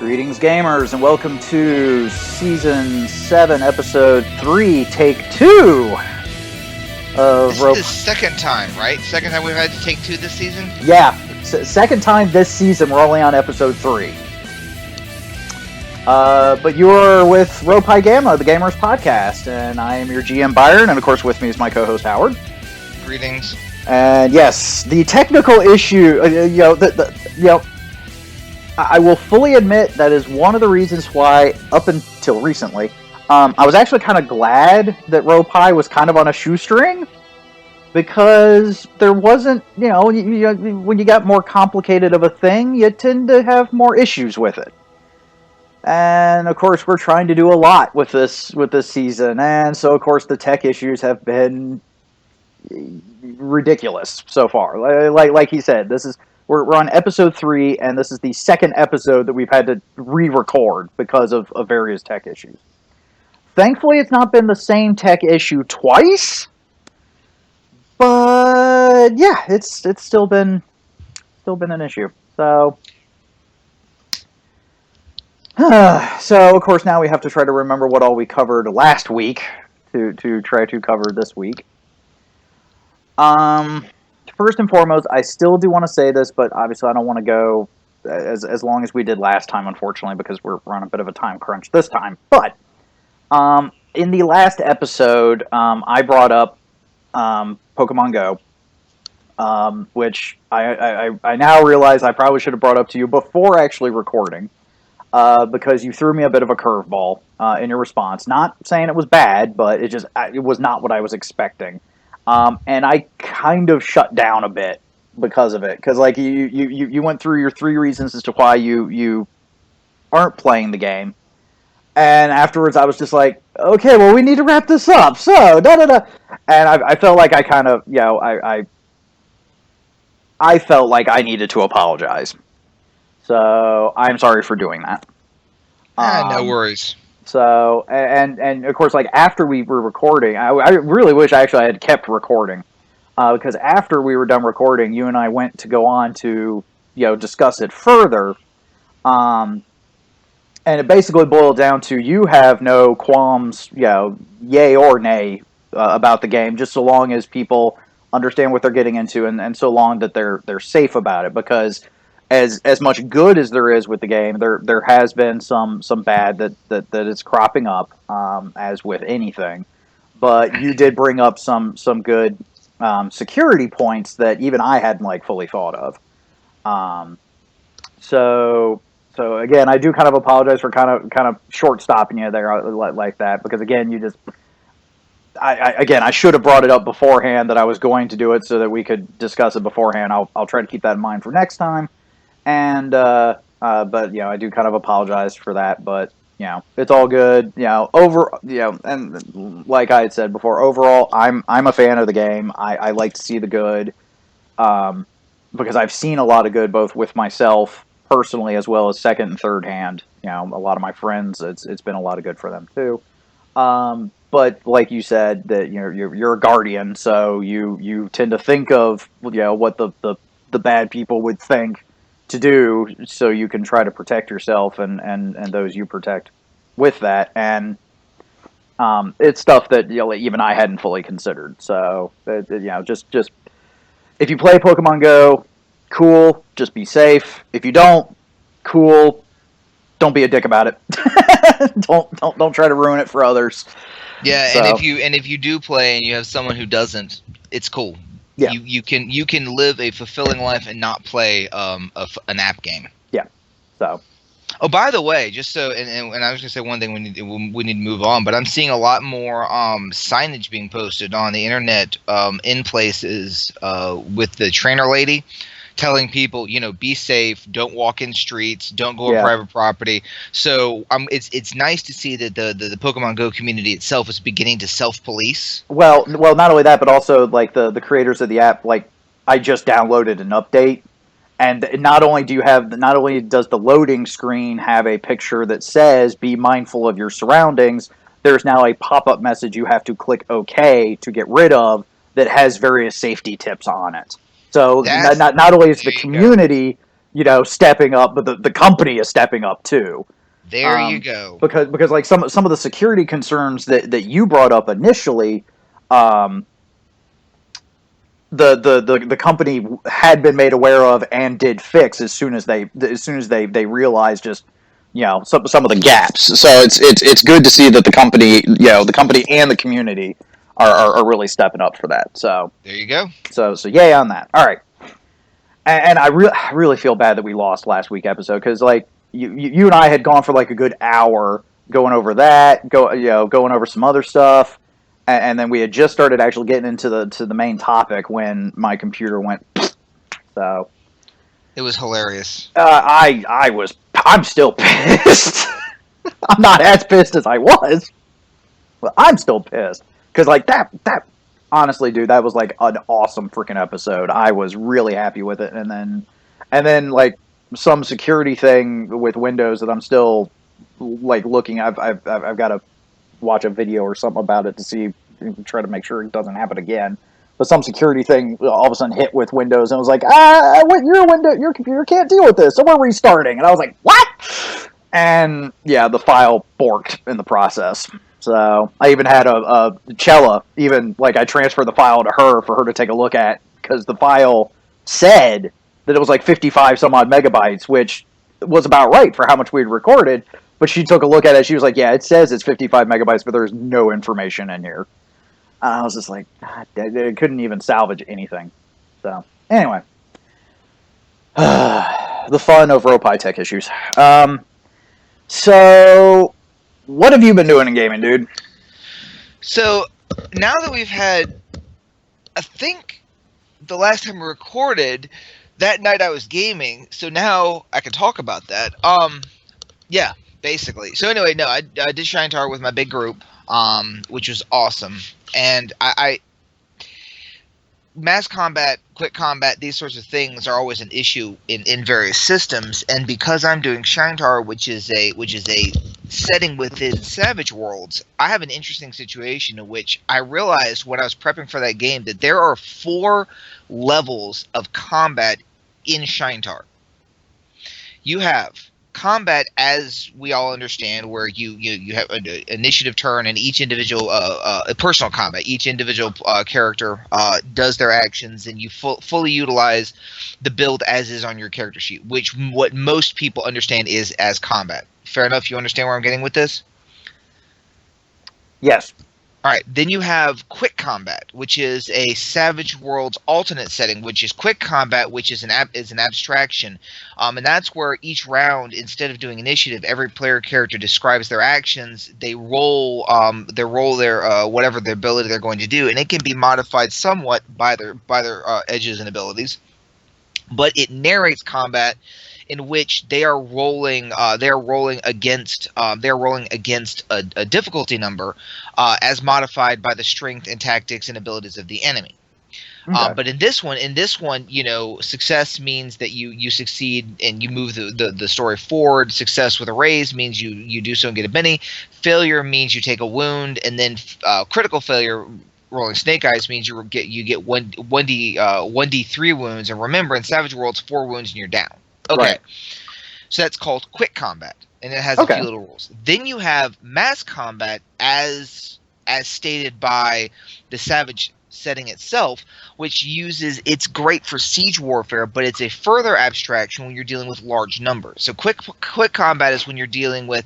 Greetings, gamers, and welcome to Season 7, Episode 3, Take 2 of This is the second time, right? Second time we've had to take 2 this season? Yeah, second time this season. We're only on Episode 3. But you're with Ropai Gamma, the Gamers Podcast, and I am your GM Byron, and of course with me is my co-host Howard. Greetings. And yes, the technical issue, I will fully admit that is one of the reasons why, up until recently, I was actually kind of glad that Ropai was kind of on a shoestring, because there wasn't, when you got more complicated of a thing, you tend to have more issues with it. And of course, we're trying to do a lot with this season, and so of course the tech issues have been ridiculous so far. Like he said, we're on episode 3, and this is the second episode that we've had to re-record because of various tech issues. Thankfully, it's not been the same tech issue twice, but yeah, it's still been an issue. So of course now we have to try to remember what all we covered last week to try to cover this week. First and foremost, I still do want to say this, but obviously I don't want to go as long as we did last time, unfortunately, because we're on a bit of a time crunch this time. But in the last episode, I brought up Pokemon Go, which I now realize I probably should have brought up to you before actually recording, because you threw me a bit of a curveball in your response. Not saying it was bad, but it was not what I was expecting. And I kind of shut down a bit because of it. Because, like, you went through your 3 reasons as to why you aren't playing the game. And afterwards, I was just like, okay, well, we need to wrap this up. So, da-da-da. And I felt like I kind of, I felt like I needed to apologize. So, I'm sorry for doing that. No worries. So, and of course, like, after we were recording, I really wish I had kept recording, because after we were done recording, you and I went to go on to, discuss it further, and it basically boiled down to you have no qualms, yay or nay, about the game, just so long as people understand what they're getting into, and so long that they're safe about it, because as much good as there is with the game, there has been some bad that is cropping up, as with anything. But you did bring up some good security points that even I hadn't fully thought of. So again, I do kind of apologize for kind of short stopping you there like that, because again, I should have brought it up beforehand that I was going to do it so that we could discuss it beforehand. I'll try to keep that in mind for next time. And, but, I do kind of apologize for that, but, it's all good, and like I had said before, overall, I'm a fan of the game. I like to see the good, because I've seen a lot of good, both with myself personally, as well as second and third hand. A lot of my friends, it's been a lot of good for them too. But like you said, that, you're a guardian, so you tend to think of, what the bad people would think to do, so you can try to protect yourself and those you protect with that, and it's stuff that even I hadn't fully considered. So just if you play Pokemon Go, cool, just be safe. If you don't, cool, don't be a dick about it. don't try to ruin it for others. Yeah, so. and if you do play and you have someone who doesn't, it's cool. Yeah. You can live a fulfilling life and not play an app game. Yeah. So. Oh, by the way, just so and I was gonna say one thing we need to move on, but I'm seeing a lot more signage being posted on the internet in places with the trainer lady telling people, be safe, don't walk in streets, don't go on private property. So it's nice to see that the Pokemon Go community itself is beginning to self-police. Well, not only that, but also the creators of the app. I just downloaded an update, and not only does the loading screen have a picture that says "Be mindful of your surroundings," there's now a pop-up message you have to click OK to get rid of that has various safety tips on it. So not only is the community stepping up, but the company is stepping up too. There you go. Because like some of the security concerns that you brought up initially, um, the company had been made aware of and did fix as soon as they realized just some of the gaps. So it's good to see that the company and the community are really stepping up for that. So there you go. So yay on that. All right. And I really feel bad that we lost last week episode because like you and I had gone for like a good hour going over that, going over some other stuff, and then we had just started actually getting into the main topic when my computer went. So it was hilarious. I'm still pissed. I'm not as pissed as I was, but I'm still pissed because like that. Honestly, dude, that was like an awesome freaking episode. I was really happy with it, and then like some security thing with Windows that I'm still like looking. I've got to watch a video or something about it to see, try to make sure it doesn't happen again. But some security thing all of a sudden hit with Windows, and it was like, your computer can't deal with this, so we're restarting. And I was like, what? And yeah, the file borked in the process. So I even had a Cella, even like I transferred the file to her for her to take a look at because the file said that it was like 55 some odd megabytes, which was about right for how much we'd recorded. But she took a look at it. She was like, yeah, it says it's 55 megabytes, but there's no information in here. And I was just like, God, it couldn't even salvage anything. So anyway, the fun of RoPie tech issues. So what have you been doing in gaming, dude? So, now that we've had, I think, the last time we recorded, that night I was gaming, so now I can talk about that. Yeah, basically. So anyway, no, I did Shrine Tower with my big group, which was awesome. And I mass combat, quick combat, these sorts of things are always an issue in various systems. And because I'm doing Shrine Tower, which is a setting within Savage Worlds, I have an interesting situation in which I realized when I was prepping for that game that there are 4 levels of combat in Shrine Tower. You have combat, as we all understand, where you have an initiative turn, and each individual personal combat, each individual character does their actions, and you fully utilize the build as is on your character sheet, which what most people understand is as combat. Fair enough? You understand where I'm getting with this? Yes. All right, then you have quick combat, which is a Savage Worlds alternate setting, which is quick combat, which is an abstraction, and that's where each round, instead of doing initiative, every player character describes their actions. They roll their whatever their ability they're going to do, and it can be modified somewhat by their edges and abilities, but it narrates combat in which they are rolling against a difficulty number as modified by the strength and tactics and abilities of the enemy. Okay. But in this one, success means that you succeed and you move the story forward. Success with a raise means you do so and get a Benny. Failure means you take a wound, and then critical failure, rolling snake eyes, means you get 1d3 wounds. And remember, in Savage Worlds, 4 wounds and you're down. Okay, right. So that's called quick combat, and it has a few little rules. Then you have mass combat, as stated by the Savage setting itself, which it's great for siege warfare, but it's a further abstraction when you're dealing with large numbers. So quick combat is when you're dealing with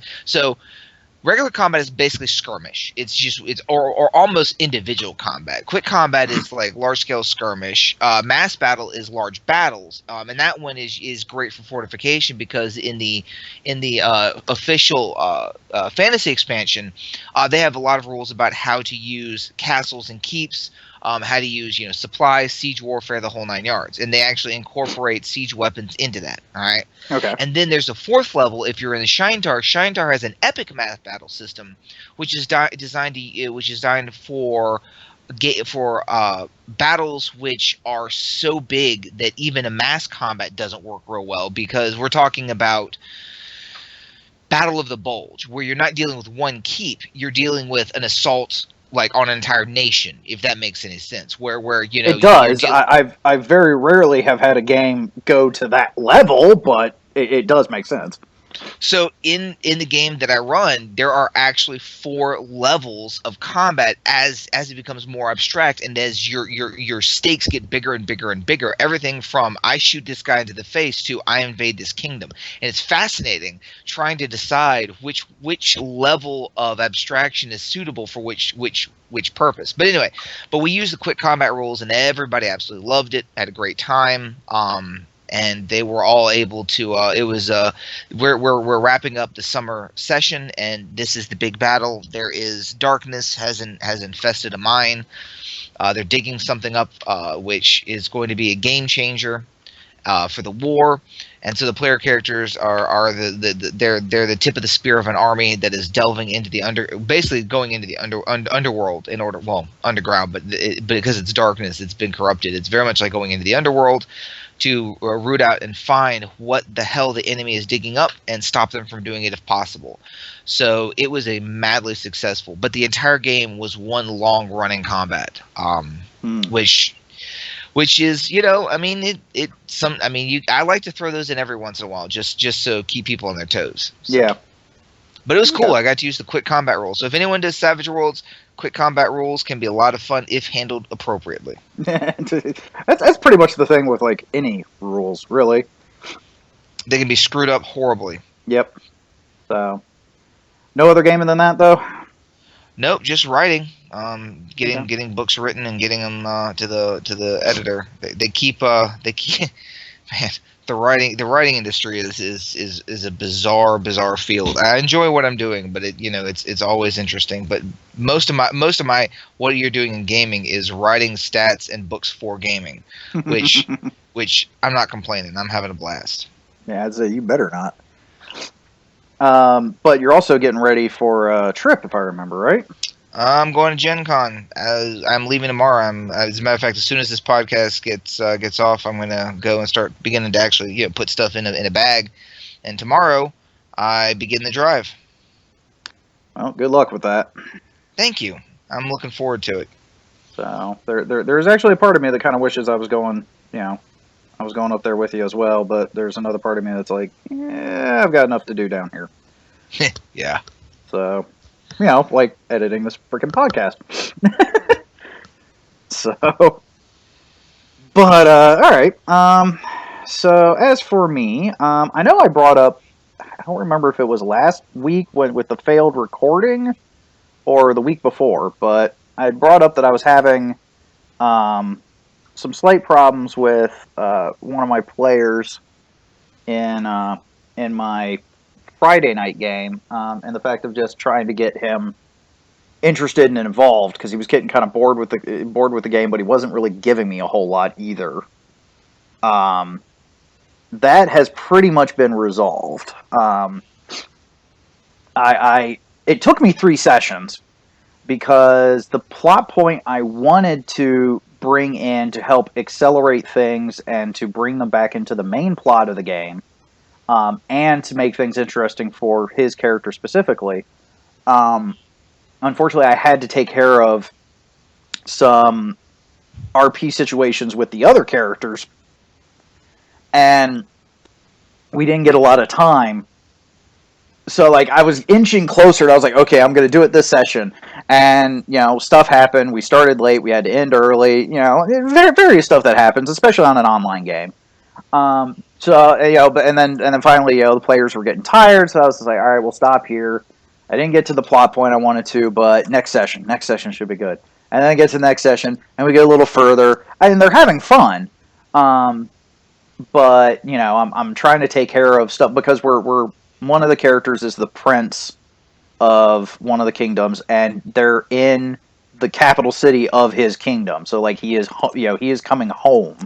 regular combat is basically skirmish. It's almost individual combat. Quick combat is like large scale skirmish. Mass battle is large battles, and that one is great for fortification because in the official fantasy expansion, they have a lot of rules about how to use castles and keeps. How to use supplies, siege warfare, the whole 9 yards, and they actually incorporate siege weapons into that. All right. Okay. And then there's a 4th level. If you're in the Shrine Tower, Shrine Tower has an epic mass battle system, which is designed for battles which are so big that even a mass combat doesn't work real well, because we're talking about Battle of the Bulge, where you're not dealing with one keep, you're dealing with an assault like on an entire nation, if that makes any sense. Where It you're does. dealing. I very rarely have had a game go to that level, but it does make sense. So in the game that I run, there are actually 4 levels of combat as it becomes more abstract, and as your stakes get bigger and bigger and bigger. Everything from I shoot this guy into the face to I invade this kingdom, and it's fascinating trying to decide which level of abstraction is suitable for which purpose. But anyway, we used the quick combat rules, and everybody absolutely loved it. Had a great time. And they were all able to. It was we're wrapping up the summer session, and this is the big battle. There is darkness has infested a mine. They're digging something up, which is going to be a game changer for the war. And so the player characters are they're the tip of the spear of an army that is delving into basically going into the underworld in order, well, underground, but because it's darkness, it's been corrupted. It's very much like going into the underworld to root out and find what the hell the enemy is digging up and stop them from doing it if possible. So it was a madly successful, but the entire game was one long running combat, which is, I mean, I like to throw those in every once in a while, just so keep people on their toes. So. Yeah. But it was cool. I got to use the quick combat rules. So if anyone does Savage Worlds, quick combat rules can be a lot of fun if handled appropriately. that's pretty much the thing with like any rules, really. They can be screwed up horribly. Yep. So, no other game than that, though. Nope, just writing. Getting books written and getting them to the editor. They keep man. The writing industry is a bizarre field. I enjoy what I'm doing, but it's always interesting. But most of my what you're doing in gaming is writing stats and books for gaming, which I'm not complaining. I'm having a blast. Yeah, I'd say you better not. But you're also getting ready for a trip, if I remember right. I'm going to Gen Con. I'm leaving tomorrow. As a matter of fact, as soon as this podcast gets off, I'm going to go and start beginning to actually put stuff in a bag. And tomorrow, I begin the drive. Well, good luck with that. Thank you. I'm looking forward to it. So there's actually a part of me that kind of wishes I was going. I was going up there with you as well. But there's another part of me that's like, yeah, I've got enough to do down here. Yeah. So. Like editing this freaking podcast. So, but, all right. So as for me, I know I brought up, I don't remember if it was last week with the failed recording or the week before, but I had brought up that I was having, some slight problems with, one of my players in my Friday night game, and the fact of just trying to get him interested and involved because he was getting kind of bored with the game, but he wasn't really giving me a whole lot either. That has pretty much been resolved. It took me 3 sessions because the plot point I wanted to bring in to help accelerate things and to bring them back into the main plot of the game. And to make things interesting for his character specifically. Unfortunately, I had to take care of some RP situations with the other characters, and we didn't get a lot of time. So, like, I was inching closer, and I was like, okay, I'm going to do it this session. And, stuff happened. We started late. We had to end early. Various stuff that happens, especially on an online game. So, and then finally, the players were getting tired, so I was just like, all right, we'll stop here. I didn't get to the plot point I wanted to, but next session should be good. And then I get to the next session, and we get a little further, and they're having fun. But, I'm trying to take care of stuff, because we're one of the characters is the prince of one of the kingdoms, and they're in the capital city of his kingdom. So, like, he is coming home.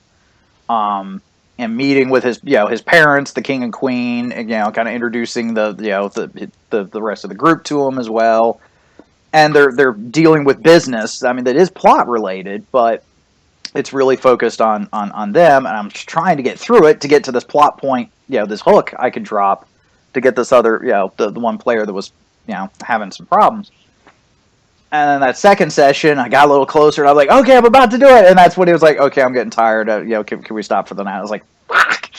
And meeting with his parents, the king and queen, and, kind of introducing the rest of the group to him as well. And they're dealing with business. I mean, that is plot related, but it's really focused on them. And I'm just trying to get through it to get to this plot point, this hook I could drop to get this other, the one player that was, having some problems. And then that second session, I got a little closer, and I was like, okay, I'm about to do it. And that's when he was like, okay, I'm getting tired. Can we stop for the night? I was like, fuck.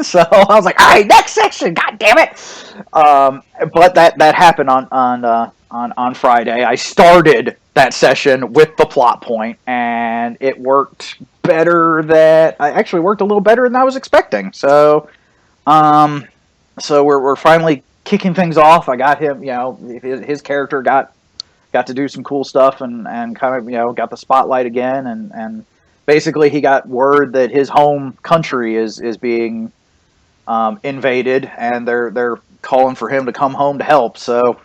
So I was like, all right, next section, god damn it. But that happened on Friday. I started that session with the plot point, and it worked better. I actually worked a little better than I was expecting. Um, so we're finally kicking things off. I got him, his character got to do some cool stuff and kind of got the spotlight again, and basically he got word that his home country is being invaded, and they're calling for him to come home to help. So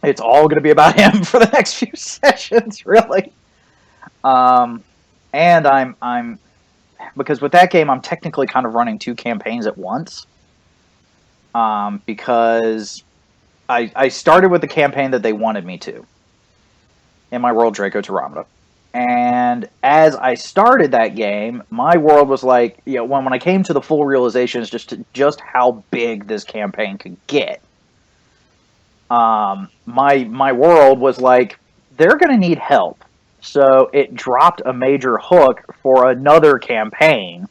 it's all going to be about him for the next few sessions, really. And I'm because with that game I'm technically kind of running two campaigns at once, because I started with the campaign that they wanted me to in my world, Draco Tyrannida. And as I started that game, my world was like, when I came to the full realization is just how big this campaign could get. My world was like, they're going to need help. So it dropped a major hook for another campaign,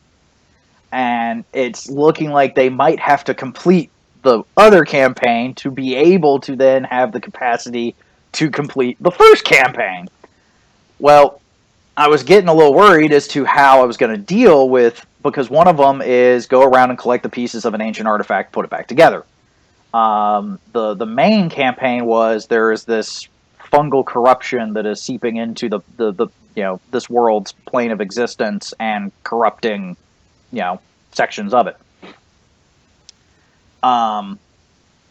and it's looking like they might have to complete the other campaign to be able to then have the capacity to complete the first campaign. Well, I was getting a little worried as to how I was going to deal with, because one of them is go around and collect the pieces of an ancient artifact, put it back together. The main campaign was there is this fungal corruption that is seeping into the this world's plane of existence and corrupting sections of it.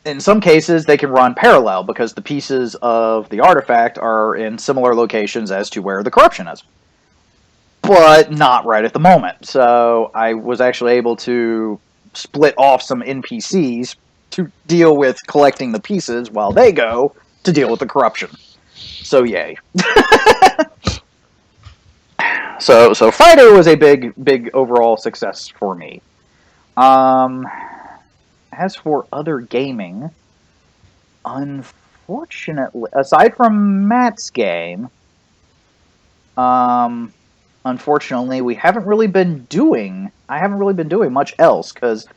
In some cases, they can run parallel because the pieces of the artifact are in similar locations as to where the corruption is. But not right at the moment. So I was actually able to split off some NPCs to deal with collecting the pieces while they go to deal with the corruption. So yay. So Friday was a big overall success for me. As for other gaming, unfortunately, aside from Matt's game, unfortunately, I haven't really been doing much else, because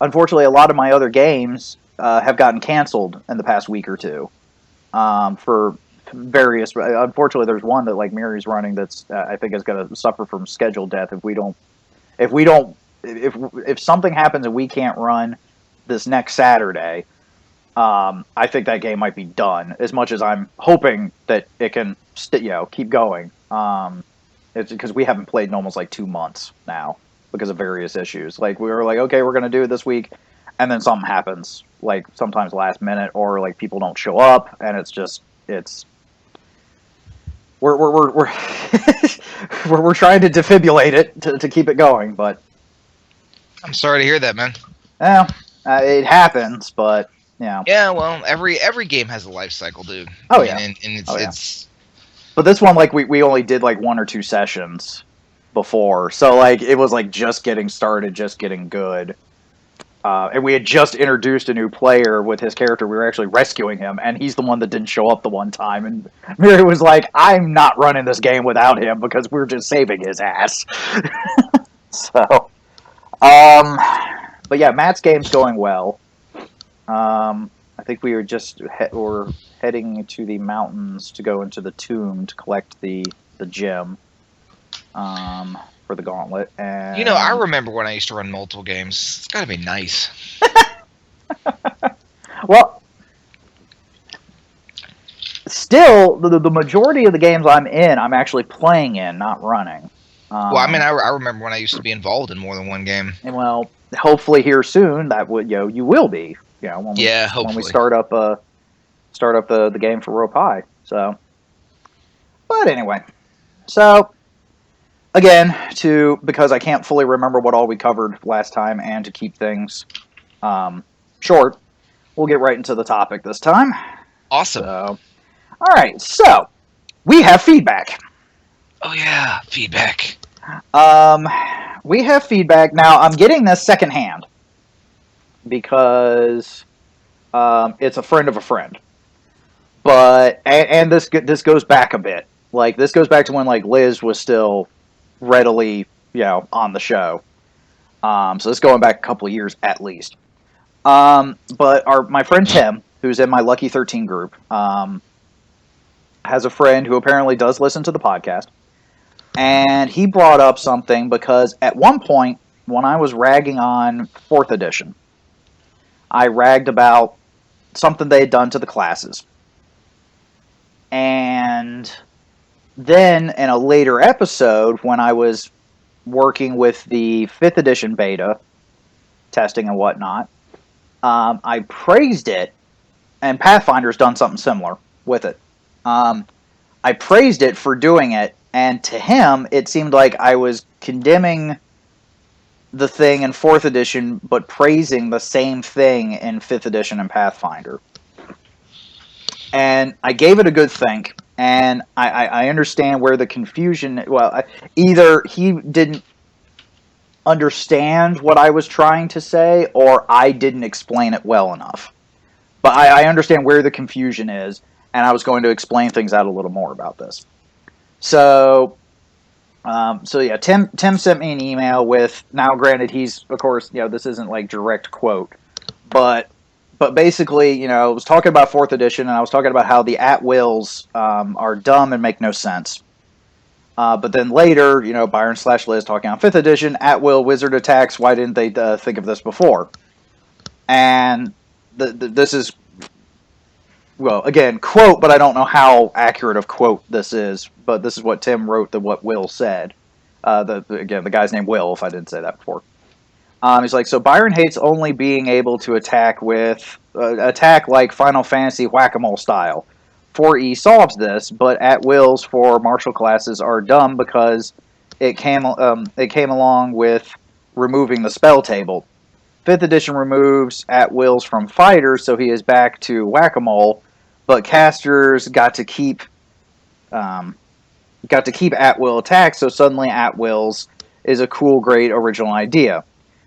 unfortunately a lot of my other games have gotten canceled in the past week or two, for various. Unfortunately, there's one that like Miri's running that's I think is going to suffer from schedule death if something happens and we can't run this next Saturday. I think that game might be done. As much as I'm hoping that it can keep going. It's because we haven't played in almost like 2 months now because of various issues. Like we were like, okay, we're gonna do it this week, and then something happens, like sometimes last minute, or like people don't show up, and we're we're we're trying to defibrillate it to keep it going, but I'm sorry to hear that, man. yeah, it happens, but yeah. Yeah, well, every game has a life cycle, dude. Oh I yeah, mean, and it's. But this one, like we only did like 1 or 2 sessions before, so like it was like just getting started, just getting good. And we had just introduced a new player with his character. We were actually rescuing him, and he's the one that didn't show up the one time. And Miri was like, "I'm not running this game without him because we're just saving his ass." So, but yeah, Matt's game's going well. I think we were just we're heading to the mountains to go into the tomb to collect the gem for the gauntlet. And I remember when I used to run multiple games. It's got to be nice. Well, still, the majority of the games I'm in, I'm actually playing in, not running. Well, I mean, I remember when I used to be involved in more than one game. And well, hopefully here soon that would you will be. When we start up the game for Rope High. So, but anyway, so again, because I can't fully remember what all we covered last time, and to keep things short, we'll get right into the topic this time. Awesome. So, all right, so we have feedback. Oh yeah, feedback. We have feedback now. I'm getting this secondhand because it's a friend of a friend. but and this goes back a bit. Like this goes back to when like Liz was still readily on the show. So this is going back a couple of years at least. But my friend Tim, who's in my Lucky 13 group, has a friend who apparently does listen to the podcast, and he brought up something because at one point when I was ragging on fourth edition, I ragged about something they had done to the classes. And then in a later episode, when I was working with the 5th edition beta, testing and whatnot, I praised it, and Pathfinder's done something similar with it. I praised it for doing it, and to him, it seemed like I was condemning the thing in 4th edition, but praising the same thing in 5th edition and Pathfinder. And I gave it a good think, and I understand where the confusion... Well, either he didn't understand what I was trying to say, or I didn't explain it well enough. But I understand where the confusion is, and I was going to explain things out a little more about this. So yeah, Tim sent me an email with, now granted he's, of course, this isn't like direct quote, but basically, I was talking about 4th edition, and I was talking about how the at-wills are dumb and make no sense. But then later, Byron/Liz talking on 5th edition, at-will wizard attacks, why didn't they think of this before? And this is, well, again, quote, but I don't know how accurate of quote this is, but this is what Tim wrote, what Will said. Again, the guy's name Will, if I didn't say that before. He's like, so Byron hates only being able to attack like Final Fantasy Whack-A-Mole style. 4E solves this, but at-wills for martial classes are dumb because it came along with removing the spell table. 5th edition removes at-wills from fighters, so he is back to Whack-A-Mole, but casters got to keep at-will attacks, so suddenly at-wills is a cool, great, original idea.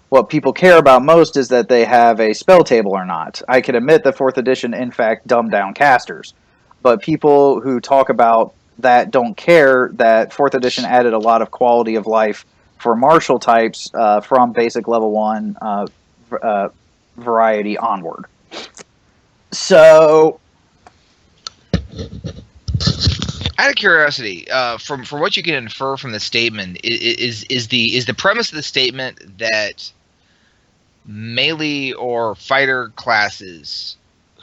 What people care about most is that they have a spell table or not. I can admit that 4th edition, in fact, dumbed down casters. But people who talk about that don't care that 4th edition added a lot of quality of life for martial types from basic level 1 variety onward. So, out of curiosity, from what you can infer from the statement, is the premise of the statement that melee or fighter classes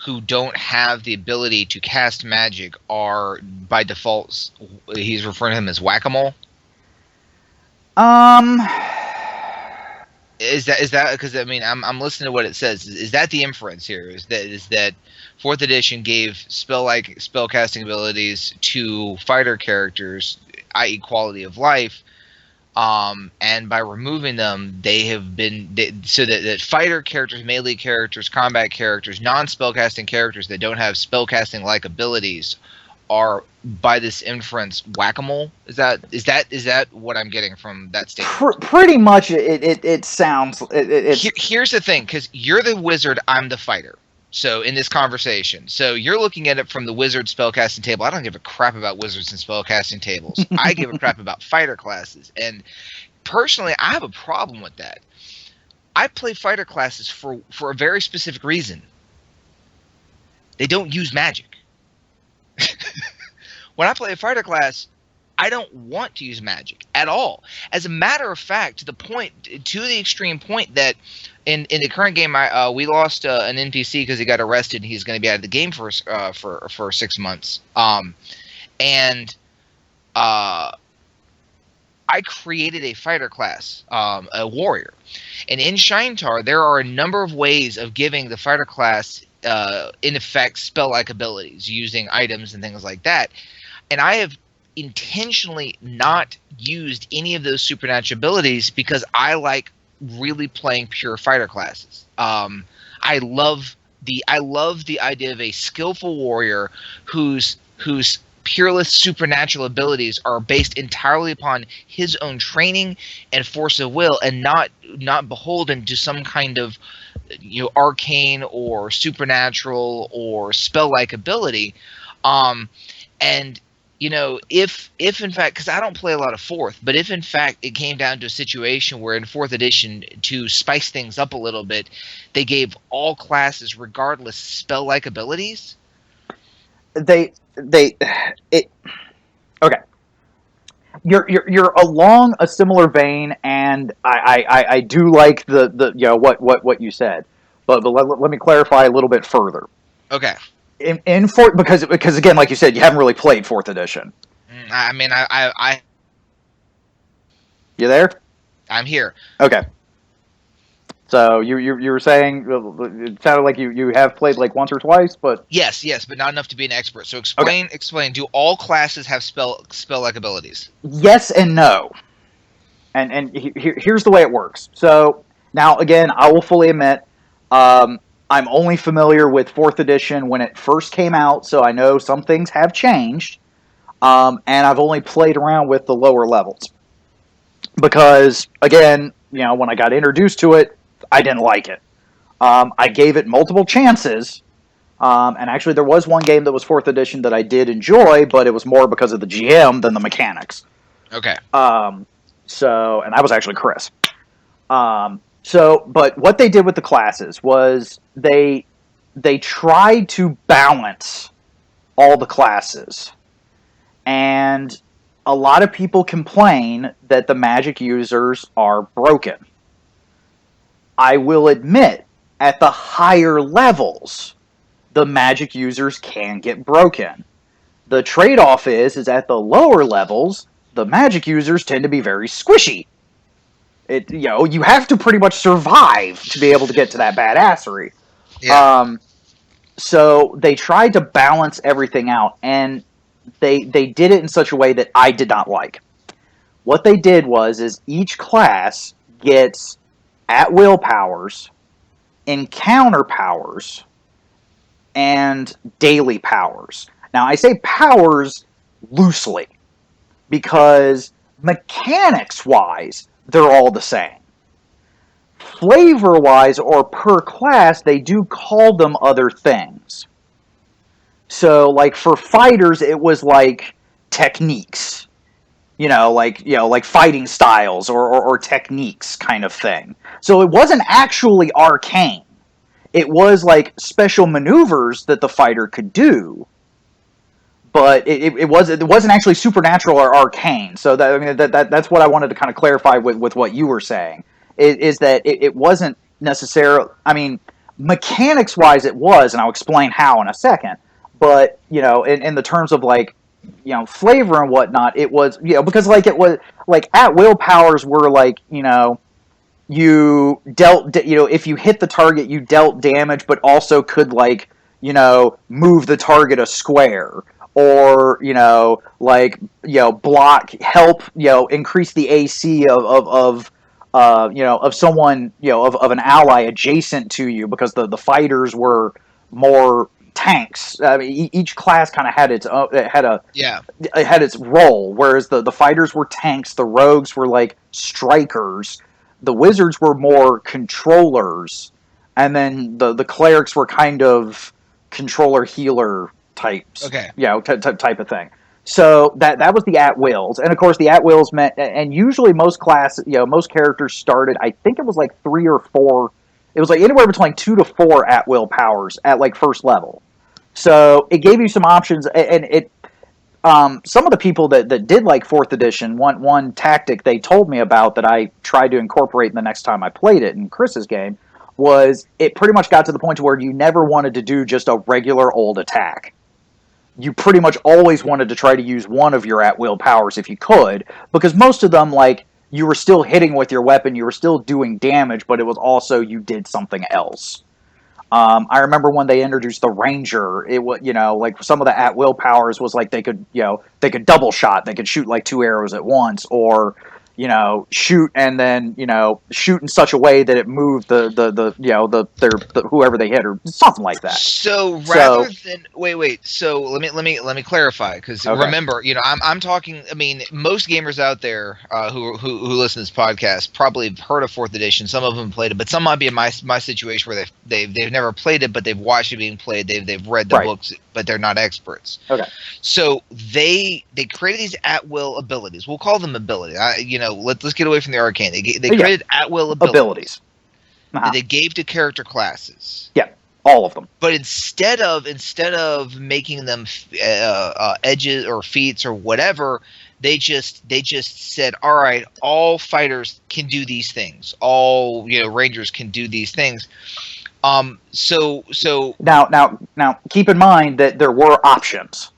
who don't have the ability to cast magic are by default, he's referring to them as Whack-A-Mole? Is that because I mean I'm listening to what it says. Is that the inference here? Is that 4th edition gave spellcasting abilities to fighter characters, i.e., quality of life, and by removing them, they have been so that fighter characters, melee characters, combat characters, non-spellcasting characters that don't have spellcasting like abilities are, by this inference, Whack-A-Mole? Is that what I'm getting from that statement? Pretty much, it sounds. Here's the thing, because you're the wizard, I'm the fighter. So in this conversation, so you're looking at it from the wizard spellcasting table. I don't give a crap about wizards and spellcasting tables. I give a crap about fighter classes, and personally, I have a problem with that. I play fighter classes for a very specific reason. They don't use magic. When I play a fighter class, I don't want to use magic at all. As a matter of fact, to the extreme point that in the current game, we lost an NPC because he got arrested and he's going to be out of the game for 6 months. And I created a fighter class, a warrior, and in Shinetar there are a number of ways of giving the fighter class in effect spell-like abilities using items and things like that. And I have intentionally not used any of those supernatural abilities because I like really playing pure fighter classes. I love the idea of a skillful warrior whose peerless supernatural abilities are based entirely upon his own training and force of will, and not beholden to some kind of arcane or supernatural or spell-like ability. And if in fact, because I don't play a lot of fourth, but if in fact it came down to a situation where in fourth edition, to spice things up a little bit, they gave all classes, regardless, spell-like abilities. They it okay. You're along a similar vein, and I do like the what you said, but let me clarify a little bit further. Okay. In fourth, because again, like you said, you haven't really played fourth edition. I mean, I You there? I'm here. Okay. So you were saying it sounded like you have played like once or twice, but Yes, but not enough to be an expert. So explain. Do all classes have spell-like abilities? yes and no. And here's the way it works. So now again, I will fully admit, I'm only familiar with fourth edition when it first came out, so I know some things have changed. And I've only played around with the lower levels because, again, when I got introduced to it, I didn't like it. I gave it multiple chances, and actually, there was one game that was fourth edition that I did enjoy, but it was more because of the GM than the mechanics. Okay. And that was actually Chris. But what they did with the classes was they tried to balance all the classes. And a lot of people complain that the magic users are broken. I will admit, at the higher levels, the magic users can get broken. The trade-off is at the lower levels, the magic users tend to be very squishy. You have to pretty much survive to be able to get to that badassery. Yeah. So they tried to balance everything out, and they did it in such a way that I did not like. What they did is each class gets at-will powers, encounter powers, and daily powers. Now, I say powers loosely because mechanics-wise, they're all the same. Flavor-wise or per class, they do call them other things. So, like for fighters, it was like techniques, like fighting styles or techniques kind of thing. So it wasn't actually arcane. It was like special maneuvers that the fighter could do, but it wasn't actually supernatural or arcane. So that's what I wanted to kind of clarify with what you were saying is that it wasn't necessarily. I mean, mechanics wise, it was, and I'll explain how in a second. But in the terms of like flavor and whatnot, it was because like it was like at will powers were like you dealt if you hit the target you dealt damage, but also could like move the target a square or block help increase the AC of someone of an ally adjacent to you because the fighters were more tanks. I mean, each class kind of had its own, it had its role, whereas the fighters were tanks, the rogues were like strikers, the wizards were more controllers, and then the clerics were kind of controller healer types. Okay. Type of thing. So that was the at wills, and of course the at wills meant, and usually most most characters started. I think it was like 3 or 4. It was like anywhere between 2 to 4 at will powers at like first level. So it gave you some options, and it. Some of the people that did like fourth edition, one tactic they told me about that I tried to incorporate the next time I played it in Chris's game was it pretty much got to the point to where you never wanted to do just a regular old attack. You pretty much always wanted to try to use one of your at-will powers if you could, because most of them, like, you were still hitting with your weapon, you were still doing damage, but it was also you did something else. I remember when they introduced the Ranger, it was, like some of the at-will powers was like they could double shot, they could shoot like 2 arrows at once, or, shoot and then shoot in such a way that it moved the whoever they hit or something like that. So rather than wait. So let me clarify, because Okay. remember, I'm talking. I mean, most gamers out there who listen to this podcast probably have heard of Fourth Edition. Some of them played it, but some might be in my situation where they've never played it, but they've watched it being played. They've read the books, but they're not experts. Okay. So they created these at will abilities. We'll call them abilities. Let's get away from the arcane. They created at will abilities. Uh-huh. That they gave to character classes. Yeah, all of them. But instead of making them edges or feats or whatever, they just said, all right, all fighters can do these things. All rangers can do these things. So now keep in mind that there were options.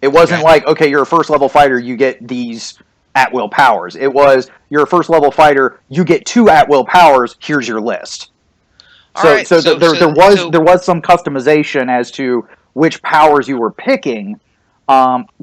It wasn't like, okay, you're a first level fighter, you get these at will powers. It was, you're a first level fighter, you get 2 at will powers, here's your list. There was some customization as to which powers you were picking.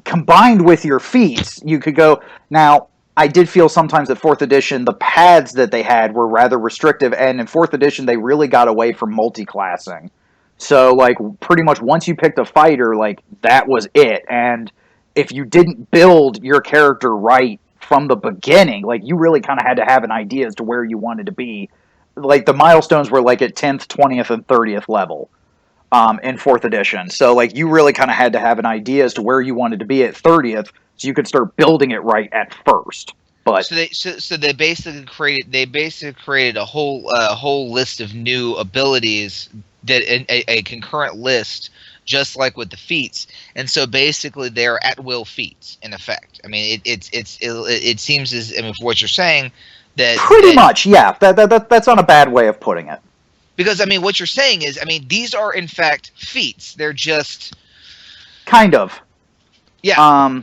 Combined with your feats, you could go. Now, I did feel sometimes that 4th edition, the paths that they had were rather restrictive, and in 4th edition, they really got away from multi-classing. So, like, pretty much once you picked a fighter, like, that was it. And if you didn't build your character right from the beginning, like, you really kind of had to have an idea as to where you wanted to be. Like, the milestones were, like, at 10th, 20th, and 30th level in 4th edition. So, like, you really kind of had to have an idea as to where you wanted to be at 30th so you could start building it right at first. But so they basically created a whole list of new abilities, that a concurrent list, just like with the feats. And so basically they're at will feats in effect. I mean, it seems as, I mean, for what you're saying, that pretty much, yeah. That's not a bad way of putting it. Because, I mean, what you're saying is, I mean, these are in fact feats. They're just kind of. Yeah.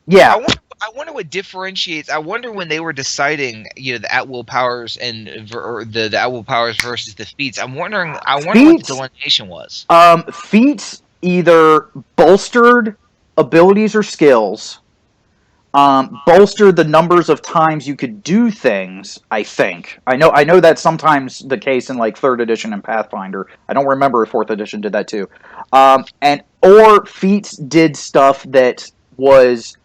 Yeah. I wonder what differentiates. I wonder when they were deciding, the at will powers and the at will powers versus the feats. I wonder what the delineation was. Feats either bolstered abilities or skills, bolstered the numbers of times you could do things. I think I know that's sometimes the case in like 3rd edition and Pathfinder. I don't remember if 4th edition did that too. Or feats did stuff that was,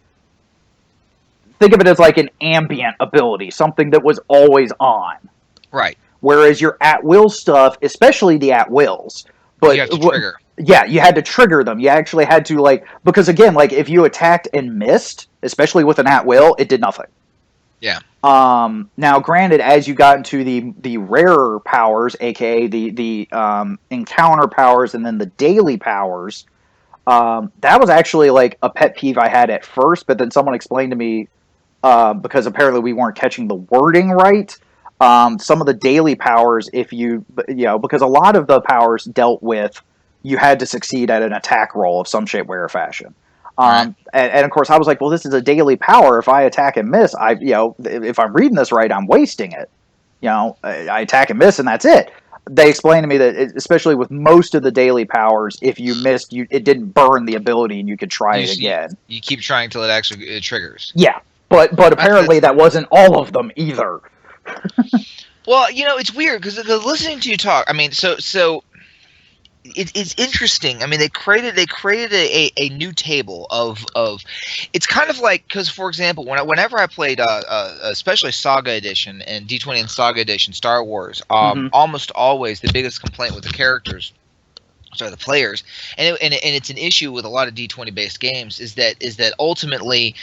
think of it as like an ambient ability, something that was always on. Right. Whereas your at-will stuff, especially the at-wills, but you have to trigger. Yeah, you had to trigger them. You actually had to, like, because again, like, if you attacked and missed, especially with an at-will, it did nothing. Yeah. Now, granted, as you got into the rarer powers, aka the encounter powers, and then the daily powers, that was actually like a pet peeve I had at first, but then someone explained to me, because apparently we weren't catching the wording right. Some of the daily powers, because a lot of the powers dealt with, you had to succeed at an attack roll of some shape, way, or fashion. And of course, I was like, well, this is a daily power. If I attack and miss, if I'm reading this right, I'm wasting it. I attack and miss, and that's it. They explained to me that, especially with most of the daily powers, if you missed, it didn't burn the ability, and you could try it again. You keep trying till it triggers. Yeah, but apparently that wasn't all of them either. Well, it's weird because listening to you talk, I mean, so it's interesting. I mean, they created a new table of it's kind of like, because for example, whenever I played especially Saga Edition and D20 and Saga Edition Star Wars, almost always the biggest complaint with the characters, sorry, the players, and it's an issue with a lot of D20 based games, is that ultimately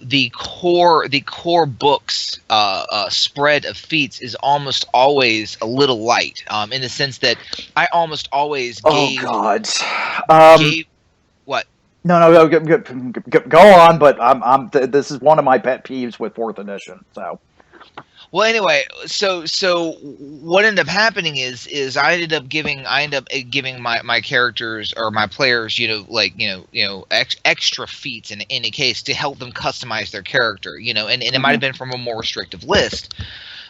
the core book's spread of feats is almost always a little light, in the sense that I almost always gave. Oh God! Gave what? No, go on. But this is one of my pet peeves with 4th edition. So. Well, anyway, so what ended up happening is I ended up giving my characters or my players, extra feats in a case to help them customize their character, and it might have been from a more restrictive list.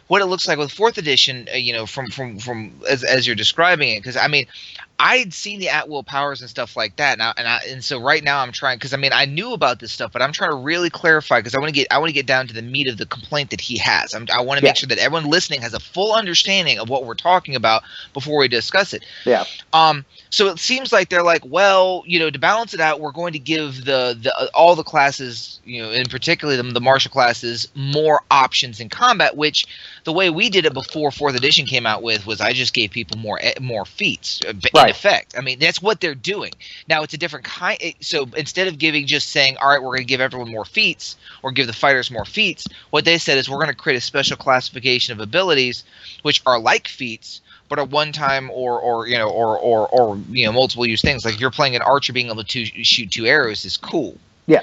What it looks like with 4th edition, from as you're describing it, because I mean, I had seen the at will powers and stuff like that, and so right now I'm trying, because I mean I knew about this stuff, but I'm trying to really clarify, because I want to get down to the meat of the complaint that he has. I want to Yeah, make sure that everyone listening has a full understanding of what we're talking about before we discuss it. yeah, So it seems like they're like, well, to balance it out, we're going to give the all the classes, in particular the martial classes, more options in combat. Which the way we did it before Fourth Edition came out with was I just gave people more feats in right. effect. I mean, that's what they're doing now. It's a different kind. So instead of just saying, all right, we're going to give everyone more feats or give the fighters more feats, what they said is we're going to create a special classification of abilities which are like feats, but a one-time or multiple use things. Like if you're playing an archer, being able to shoot 2 arrows is cool. Yeah.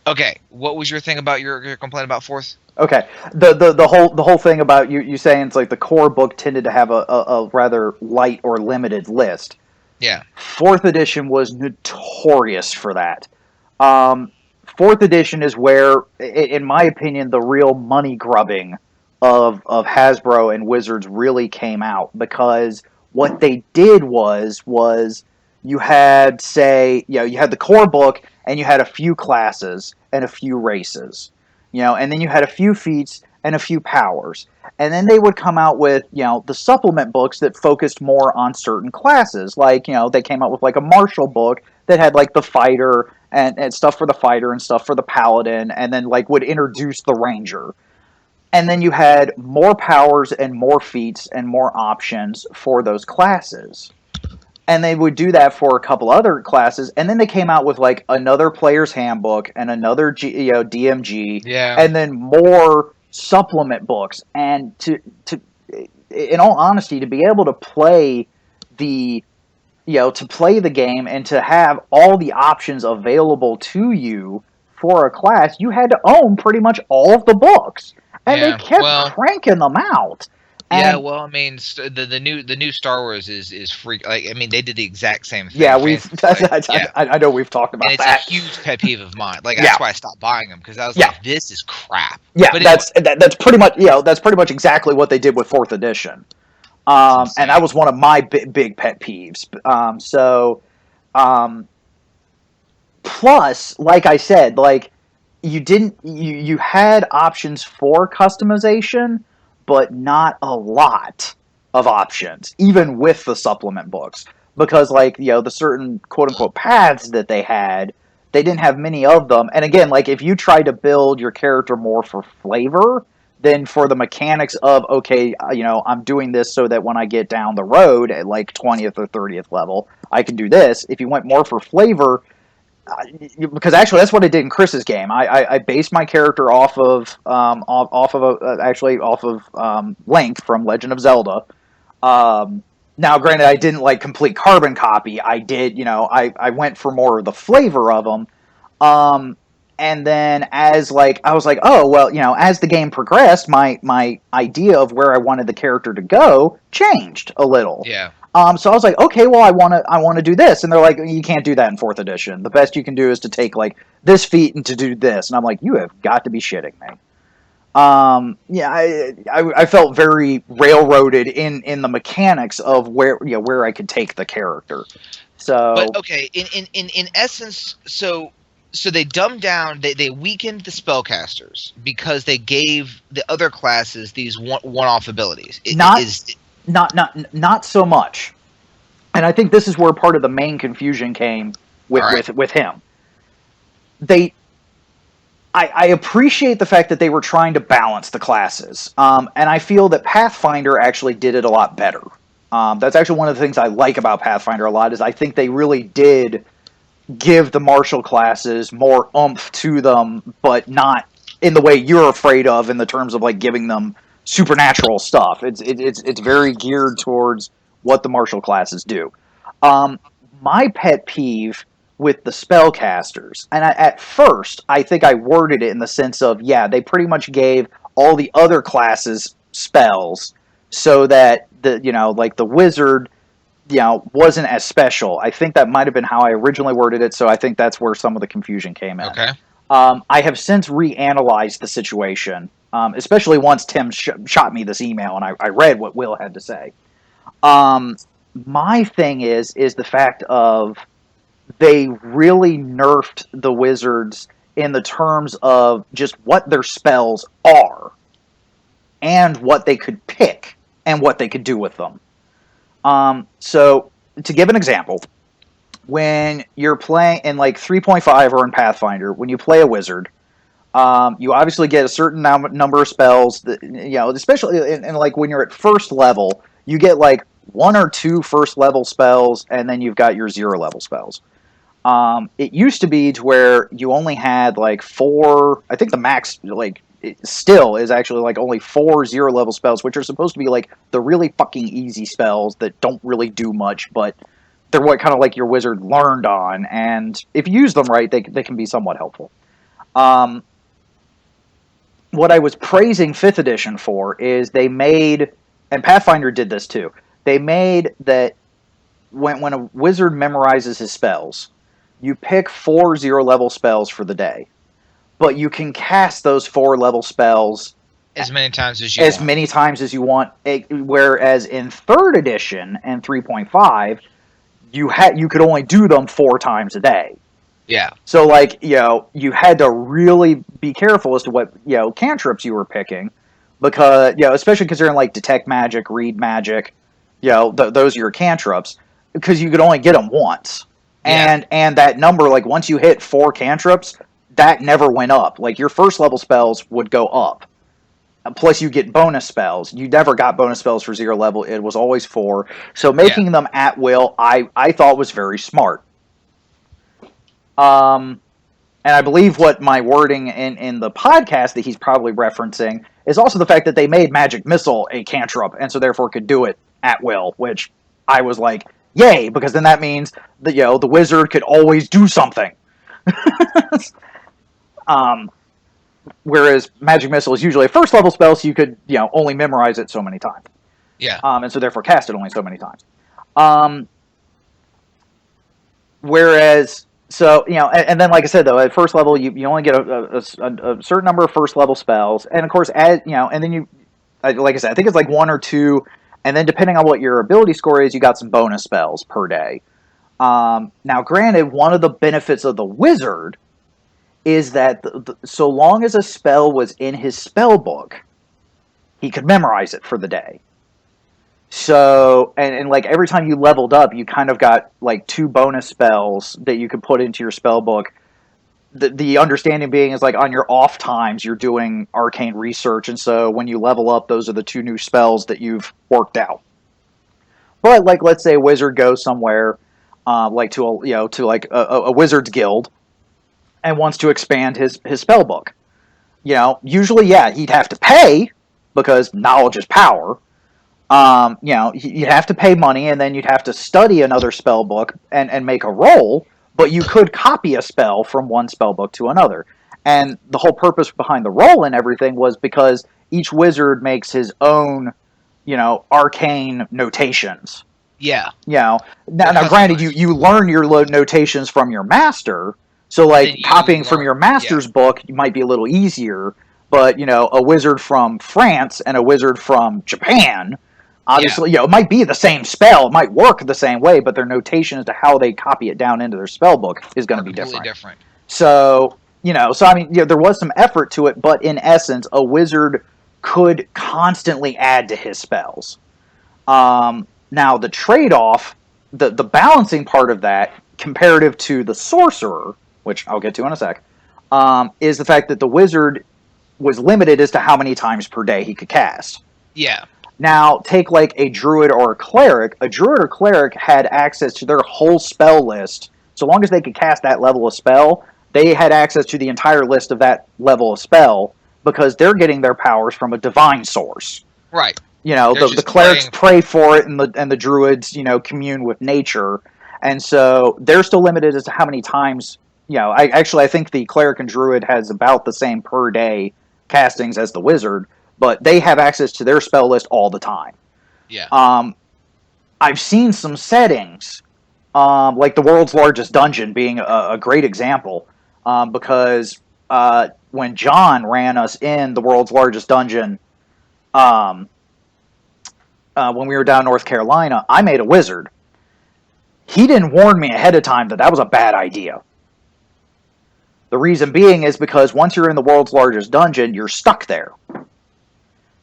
Okay, what was your thing about your complaint about fourth? Okay. The whole thing about you saying it's like the core book tended to have a rather light or limited list. Yeah. Fourth edition was notorious for that. Fourth edition is where, in my opinion, the real money grubbing of Hasbro and Wizards really came out, because what they did was you had, say, you had the core book and you had a few classes and a few races, and then you had a few feats and a few powers. And then they would come out with, the supplement books that focused more on certain classes. Like, they came out with like a martial book that had like the fighter and stuff for the fighter and stuff for the paladin, and then like would introduce the ranger. And then you had more powers and more feats and more options for those classes. And they would do that for a couple other classes, and then they came out with like another player's handbook and another DMG, Yeah. and then more supplement books. And to in all honesty, to be able to play the to play the game and to have all the options available to you for a class, you had to own pretty much all of the books, and they Yeah. kept Well. cranking them out. Yeah. And Well, I mean, the new Star Wars is freak. Like, I mean, they did the exact same thing. yeah, we've Yeah. I know we've talked about And it's that. a huge pet peeve of mine. Like, Yeah. that's why I stopped buying them, because I was Yeah. like, this is crap. Yeah, But anyway, that's pretty much that's pretty much exactly what they did with fourth edition, and that was one of my big pet peeves. Um, Plus, like I said, like you had options for customization, but not a lot of options, even with the supplement books, because like the certain quote unquote paths that they had, they didn't have many of them. And again, like if you try to build your character more for flavor than for the mechanics of, okay, I'm doing this so that when I get down the road at like 20th or 30th level, I can do this. If you went more for flavor, because actually that's what I did in Chris's game. I based my character off of Link from Legend of Zelda. Now, granted, I didn't like complete carbon copy. I did, I went for more of the flavor of them. And then as like I was like, oh well, as the game progressed, my idea of where I wanted the character to go changed a little. yeah. So I was like, okay, well, I want to do this, and they're like, you can't do that in fourth edition. The best you can do is to take like this feat and to do this, and I'm like, you have got to be shitting me. Yeah, I felt very railroaded in the mechanics of where I could take the character. So, But okay, in essence, so they dumbed down, they weakened the spellcasters because they gave the other classes these one-off abilities. Not so much. And I think this is where part of the main confusion came with him. I appreciate the fact that they were trying to balance the classes, and I feel that Pathfinder actually did it a lot better. That's actually one of the things I like about Pathfinder a lot, is I think they really did give the martial classes more oomph to them, but not in the way you're afraid of, in the terms of like giving them supernatural stuff. It's very geared towards what the martial classes do. My pet peeve with the spellcasters, and at first I think I worded it in the sense of, yeah, they pretty much gave all the other classes spells so that like the wizard wasn't as special. I think that might have been how I originally worded it, so I think that's where some of the confusion came in. Okay. I have since reanalyzed the situation, especially once Tim shot me this email and I read what Will had to say. my thing is the fact of they really nerfed the wizards in the terms of just what their spells are and what they could pick and what they could do with them. So to give an example, when you're playing in like 3.5 or in Pathfinder, when you play a wizard, you obviously get a certain number of spells that, especially in like when you're at first level, you get like one or two first level spells, and then you've got your 0 level spells. It used to be to where you only had like four. I think the max like it still is actually like only 4 0 level spells, which are supposed to be like the really fucking easy spells that don't really do much, but they're what kind of like your wizard learned on, and if you use them right, they can be somewhat helpful. Um, what I was praising fifth edition for is they made, and Pathfinder did this too. They made that when a wizard memorizes his spells, you pick 4 0 level spells for the day, but you can cast those 4 level spells as many times as as many times as you want. Whereas in third edition and 3.5, you could only do them 4 times a day. Yeah. So like you had to really be careful as to what cantrips you were picking, because especially considering like detect magic, read magic, those are your cantrips, because you could only get them once. Yeah. And that number, like once you hit 4 cantrips, that never went up. Like your first level spells would go up. Plus you get bonus spells. You never got bonus spells for 0 level. It was always 4. So making them at will, I thought was very smart. And I believe what my wording in the podcast that he's probably referencing is also the fact that they made Magic Missile a cantrip, and so therefore could do it at will, which I was like, yay, because then that means that the wizard could always do something. Whereas Magic Missile is usually a first level spell, so you could only memorize it so many times. Yeah. And so therefore cast it only so many times. Whereas, so and then like I said though, at first level you only get a certain number of first level spells, and of course as and then you, like I said, I think it's like 1 or 2, and then depending on what your ability score is, you got some bonus spells per day. Now, granted, one of the benefits of the wizard is that so long as a spell was in his spell book, he could memorize it for the day. So, and like every time you leveled up, you kind of got like 2 bonus spells that you could put into your spell book. The understanding being is like on your off times, you're doing arcane research, and so when you level up, those are the 2 new spells that you've worked out. But like, let's say a wizard goes somewhere, like to a wizard's guild, and wants to expand his spell book. Usually, yeah, he'd have to pay because knowledge is power. You'd have to pay money, and then you'd have to study another spell book and make a roll, but you could copy a spell from one spell book to another. And the whole purpose behind the roll and everything was because each wizard makes his own, arcane notations. Yeah. Now granted, you learn your notations from your master, so like copying from your master's book might be a little easier, but a wizard from France and a wizard from Japan, obviously, it might be the same spell, it might work the same way, but their notation as to how they copy it down into their spell book is going to be different. So, I mean, there was some effort to it, but in essence, a wizard could constantly add to his spells. Now, the trade-off, the balancing part of that, comparative to the sorcerer, which I'll get to in a sec, is the fact that the wizard was limited as to how many times per day he could cast. Yeah. Now, take like a druid or a cleric. A druid or cleric had access to their whole spell list. So long as they could cast that level of spell, they had access to the entire list of that level of spell, because they're getting their powers from a divine source. Right. The clerics pray for it, and the druids, commune with nature. And so they're still limited as to how many times, I think the cleric and druid has about the same per day castings as the wizard, but they have access to their spell list all the time. Yeah. I've seen some settings, like the world's largest dungeon being a great example, because when John ran us in the world's largest dungeon, when we were down in North Carolina, I made a wizard. He didn't warn me ahead of time that that was a bad idea. The reason being is because once you're in the world's largest dungeon, you're stuck there.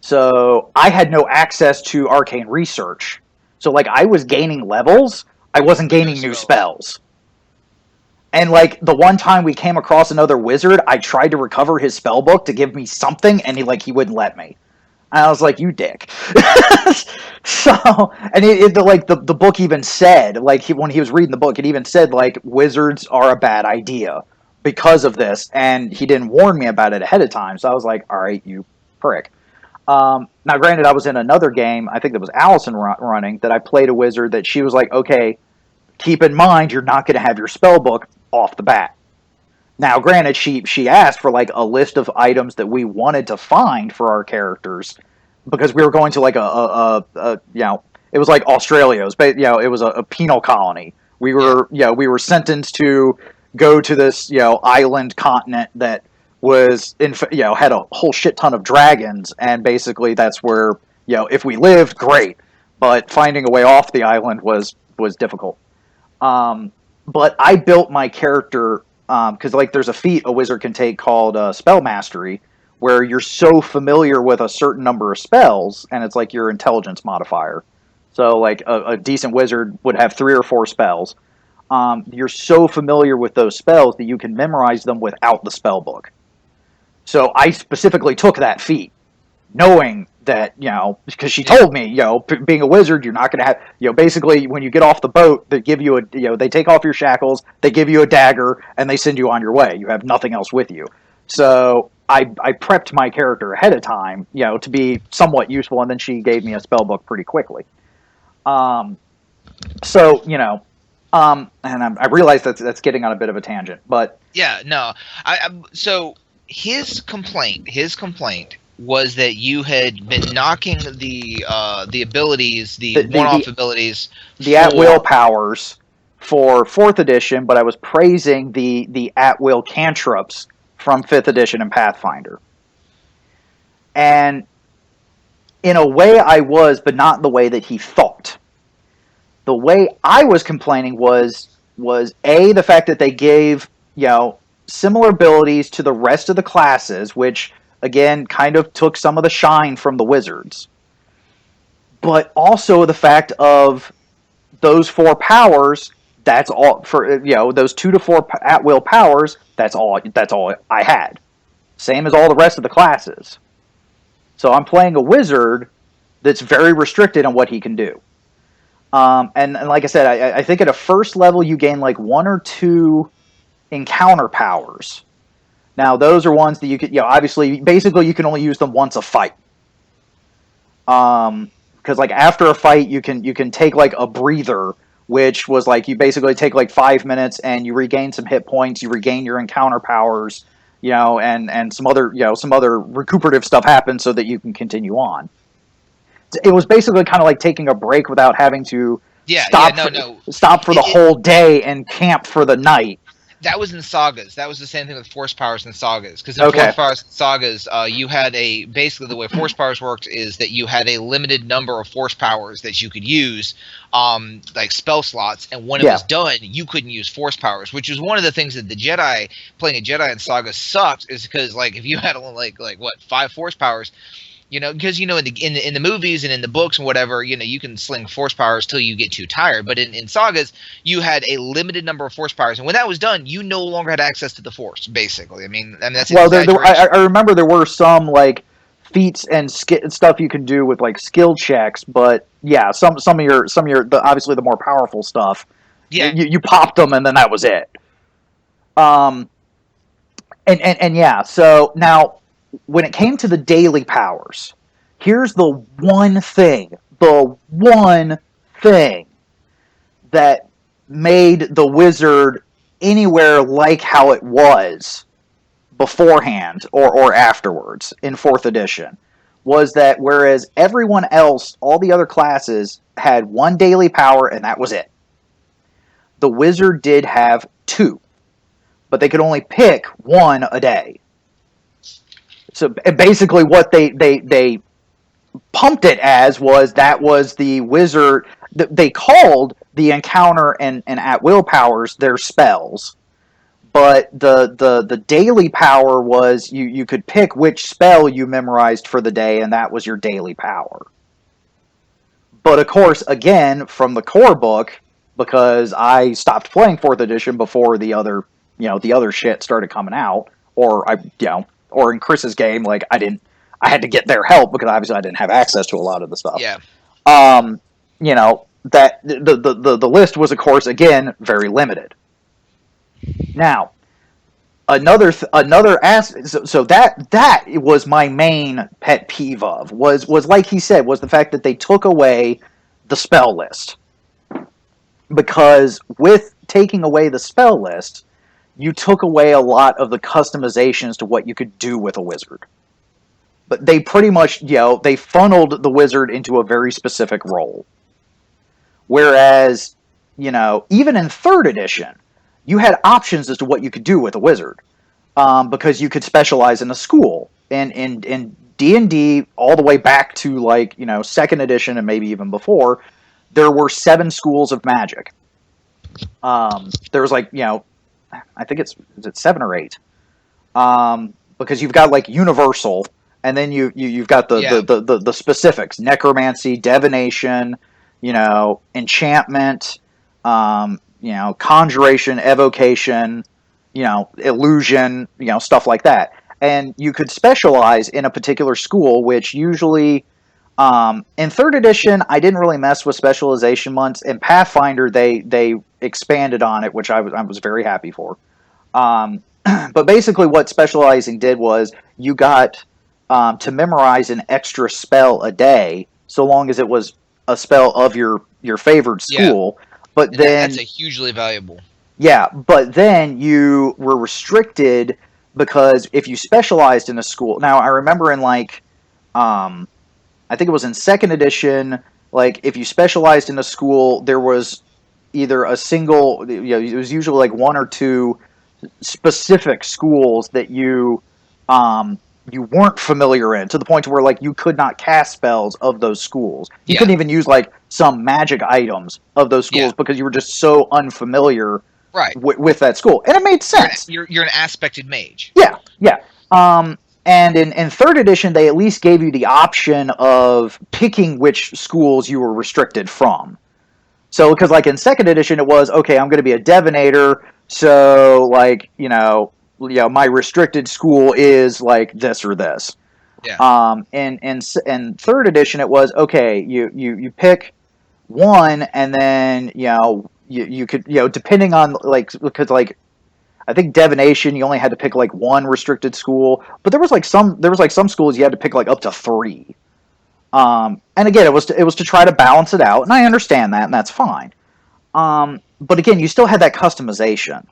So I had no access to arcane research. So like I was gaining levels, I wasn't gaining new spells. And like the one time we came across another wizard, I tried to recover his spell book to give me something, and he wouldn't let me. And I was like, "You dick." So, and the book even said, like, when he was reading the book, it even said like wizards are a bad idea because of this, and he didn't warn me about it ahead of time. So I was like, "All right, you prick." Now, granted, I was in another game. I think that was Allison running that I played a wizard that she was like, "Okay, keep in mind you're not going to have your spell book off the bat." Now, granted, she asked for like a list of items that we wanted to find for our characters because we were going to like it was like Australia. It was, it was a penal colony. We were sentenced to go to this island continent that was had a whole shit ton of dragons, and basically that's where if we lived, great, but finding a way off the island was difficult. But I built my character because like there's a feat a wizard can take called spell mastery, where you're so familiar with a certain number of spells, and it's like your intelligence modifier. So like a decent wizard would have 3 or 4 spells. You're so familiar with those spells that you can memorize them without the spell book. So I specifically took that feat, knowing that, because she told me, being a wizard, you're not going to have, basically when you get off the boat, they give you they take off your shackles, they give you a dagger, and they send you on your way. You have nothing else with you. So I prepped my character ahead of time, to be somewhat useful, and then she gave me a spell book pretty quickly. So, and I realize that's getting on a bit of a tangent, but yeah, no, so his complaint was that you had been knocking the abilities, the one-off abilities, the at-will powers for 4th edition, but I was praising the at-will cantrips from 5th edition and Pathfinder. And in a way I was, but not the way that he thought. The way I was complaining was the fact that they gave, similar abilities to the rest of the classes, which, again, kind of took some of the shine from the wizards. But also the fact of those 4 powers, that's all, for, those 2 to 4 at-will powers, that's all I had. Same as all the rest of the classes. So I'm playing a wizard that's very restricted on what he can do. And like I said, I think at a first level you gain like 1 or 2 encounter powers. Now those are ones that you could, obviously, basically you can only use them once a fight. Because like after a fight you can take like a breather, which was like you basically take like 5 minutes and you regain some hit points, you regain your encounter powers, and some other recuperative stuff happens so that you can continue on. It was basically kind of like taking a break without having to stop for the whole day and camp for the night. That was in sagas. That was the same thing with force powers in sagas. Because in force powers in sagas, you had basically the way force powers worked is that you had a limited number of force powers that you could use, like spell slots, and when it was done, you couldn't use force powers, which is one of the things that playing a Jedi in saga sucked, is because like if you had like 5 force powers, because in the movies and in the books and whatever, you can sling force powers till you get too tired. But in sagas, you had a limited number of force powers, and when that was done, you no longer had access to the force. Basically, I mean that's I remember there were some like feats and stuff you can do with like skill checks, but yeah, some of your obviously the more powerful stuff, you popped them and then that was it. And yeah, so now, when it came to the daily powers, here's the one thing that made the wizard anywhere like how it was beforehand or afterwards in 4th edition, was that whereas everyone else, all the other classes, had 1 daily power and that was it, the wizard did have 2, but they could only pick 1 a day. So basically what they pumped it as was that was the wizard. They called the encounter and at will powers their spells, but the daily power was you could pick which spell you memorized for the day, and that was your daily power. But of course, again, from the core book, because I stopped playing fourth edition before the other shit started coming out, or or in Chris's game, like I had to get their help because obviously I didn't have access to a lot of the stuff. Yeah. That the list was, of course, again very limited. Now, another aspect. So that was my main pet peeve of was like he said was the fact that they took away the spell list, because with taking away the spell list, you took away a lot of the customizations to what you could do with a wizard. But they pretty much, they funneled the wizard into a very specific role. Whereas, even in third edition, you had options as to what you could do with a wizard, because you could specialize in a school. And in D&D, all the way back to second edition and maybe even before, there were 7 schools of magic. There was I think is it 7 or 8? Because you've got universal, and then you've got the specifics: necromancy, divination, enchantment, conjuration, evocation, illusion, stuff like that. And you could specialize in a particular school, which usually, in third edition, I didn't really mess with specialization months. In Pathfinder, they expanded on it, which I was very happy for. But basically, what specializing did was you got to memorize an extra spell a day, so long as it was a spell of your favored school. Yeah. But and then that's a hugely valuable. Yeah, but then you were restricted because if you specialized in a school. Now I remember in I think it was in second edition. If you specialized in a school, there was either a single. It was usually 1 or 2 specific schools that you weren't familiar in, to the point to where you could not cast spells of those schools. You couldn't even use some magic items of those schools because you were just so unfamiliar with that school, and it made sense. You're an aspected mage. Yeah. And in third edition, they at least gave you the option of picking which schools you were restricted from. So, because in second edition, it was okay. I'm going to be a divinator, so my restricted school is this or this. Yeah. In third edition, it was okay. You pick one, and then you could depending on because I think divination you only had to pick one restricted school, but there was some schools you had to pick up to 3. And again, it was to try to balance it out, and I understand that, and that's fine. But again, you still had that customization.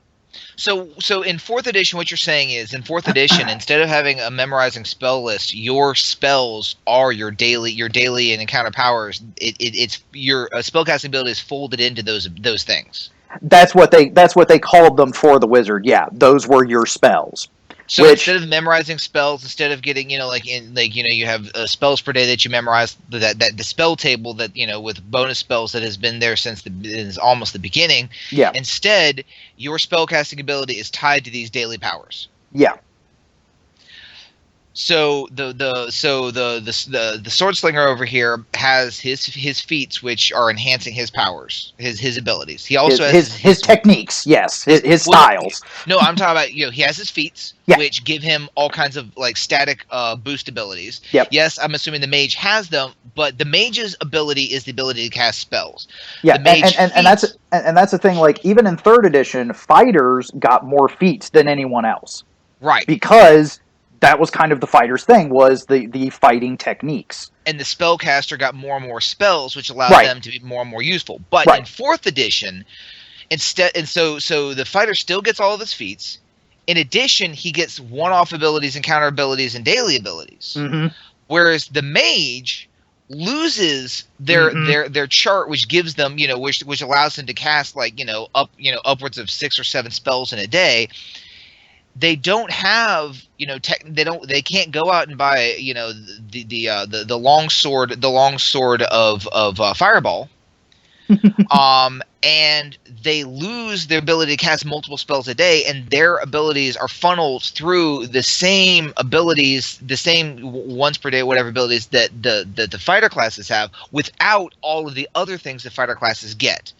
So in 4th edition, what you're saying is, in 4th edition, instead of having a memorizing spell list, your spells are your daily and encounter powers. It's your spellcasting ability is folded into those things. That's what they called them for the wizard. Yeah, those were your spells. So instead of memorizing spells, instead of getting you have spells per day that you memorize, that the spell table that with bonus spells that has been there since is almost the beginning. Yeah. Instead, your spellcasting ability is tied to these daily powers. Yeah. So the sword slinger over here has his feats, which are enhancing his powers, his abilities. He also has his techniques. Yes, his styles. No, I'm talking about he has his feats, which give him all kinds of static boost abilities. Yep. Yes, I'm assuming the mage has them, but the mage's ability is the ability to cast spells. Yeah, and that's the thing. Even in third edition, fighters got more feats than anyone else. Right. Because that was kind of the fighter's thing, was the fighting techniques. And the spellcaster got more and more spells, which allowed them to be more and more useful. But in 4th edition, so the fighter still gets all of his feats. In addition, he gets one-off abilities, encounter abilities, and daily abilities. Mm-hmm. Whereas the mage loses their chart, which gives them, which allows them to cast upwards of 6 or 7 spells in a day. they don't have, they can't go out and buy, the long sword of Fireball. And they lose their ability to cast multiple spells a day, and their abilities are funneled through the same abilities, the same once per day, whatever abilities that the fighter classes have, without all of the other things the fighter classes get.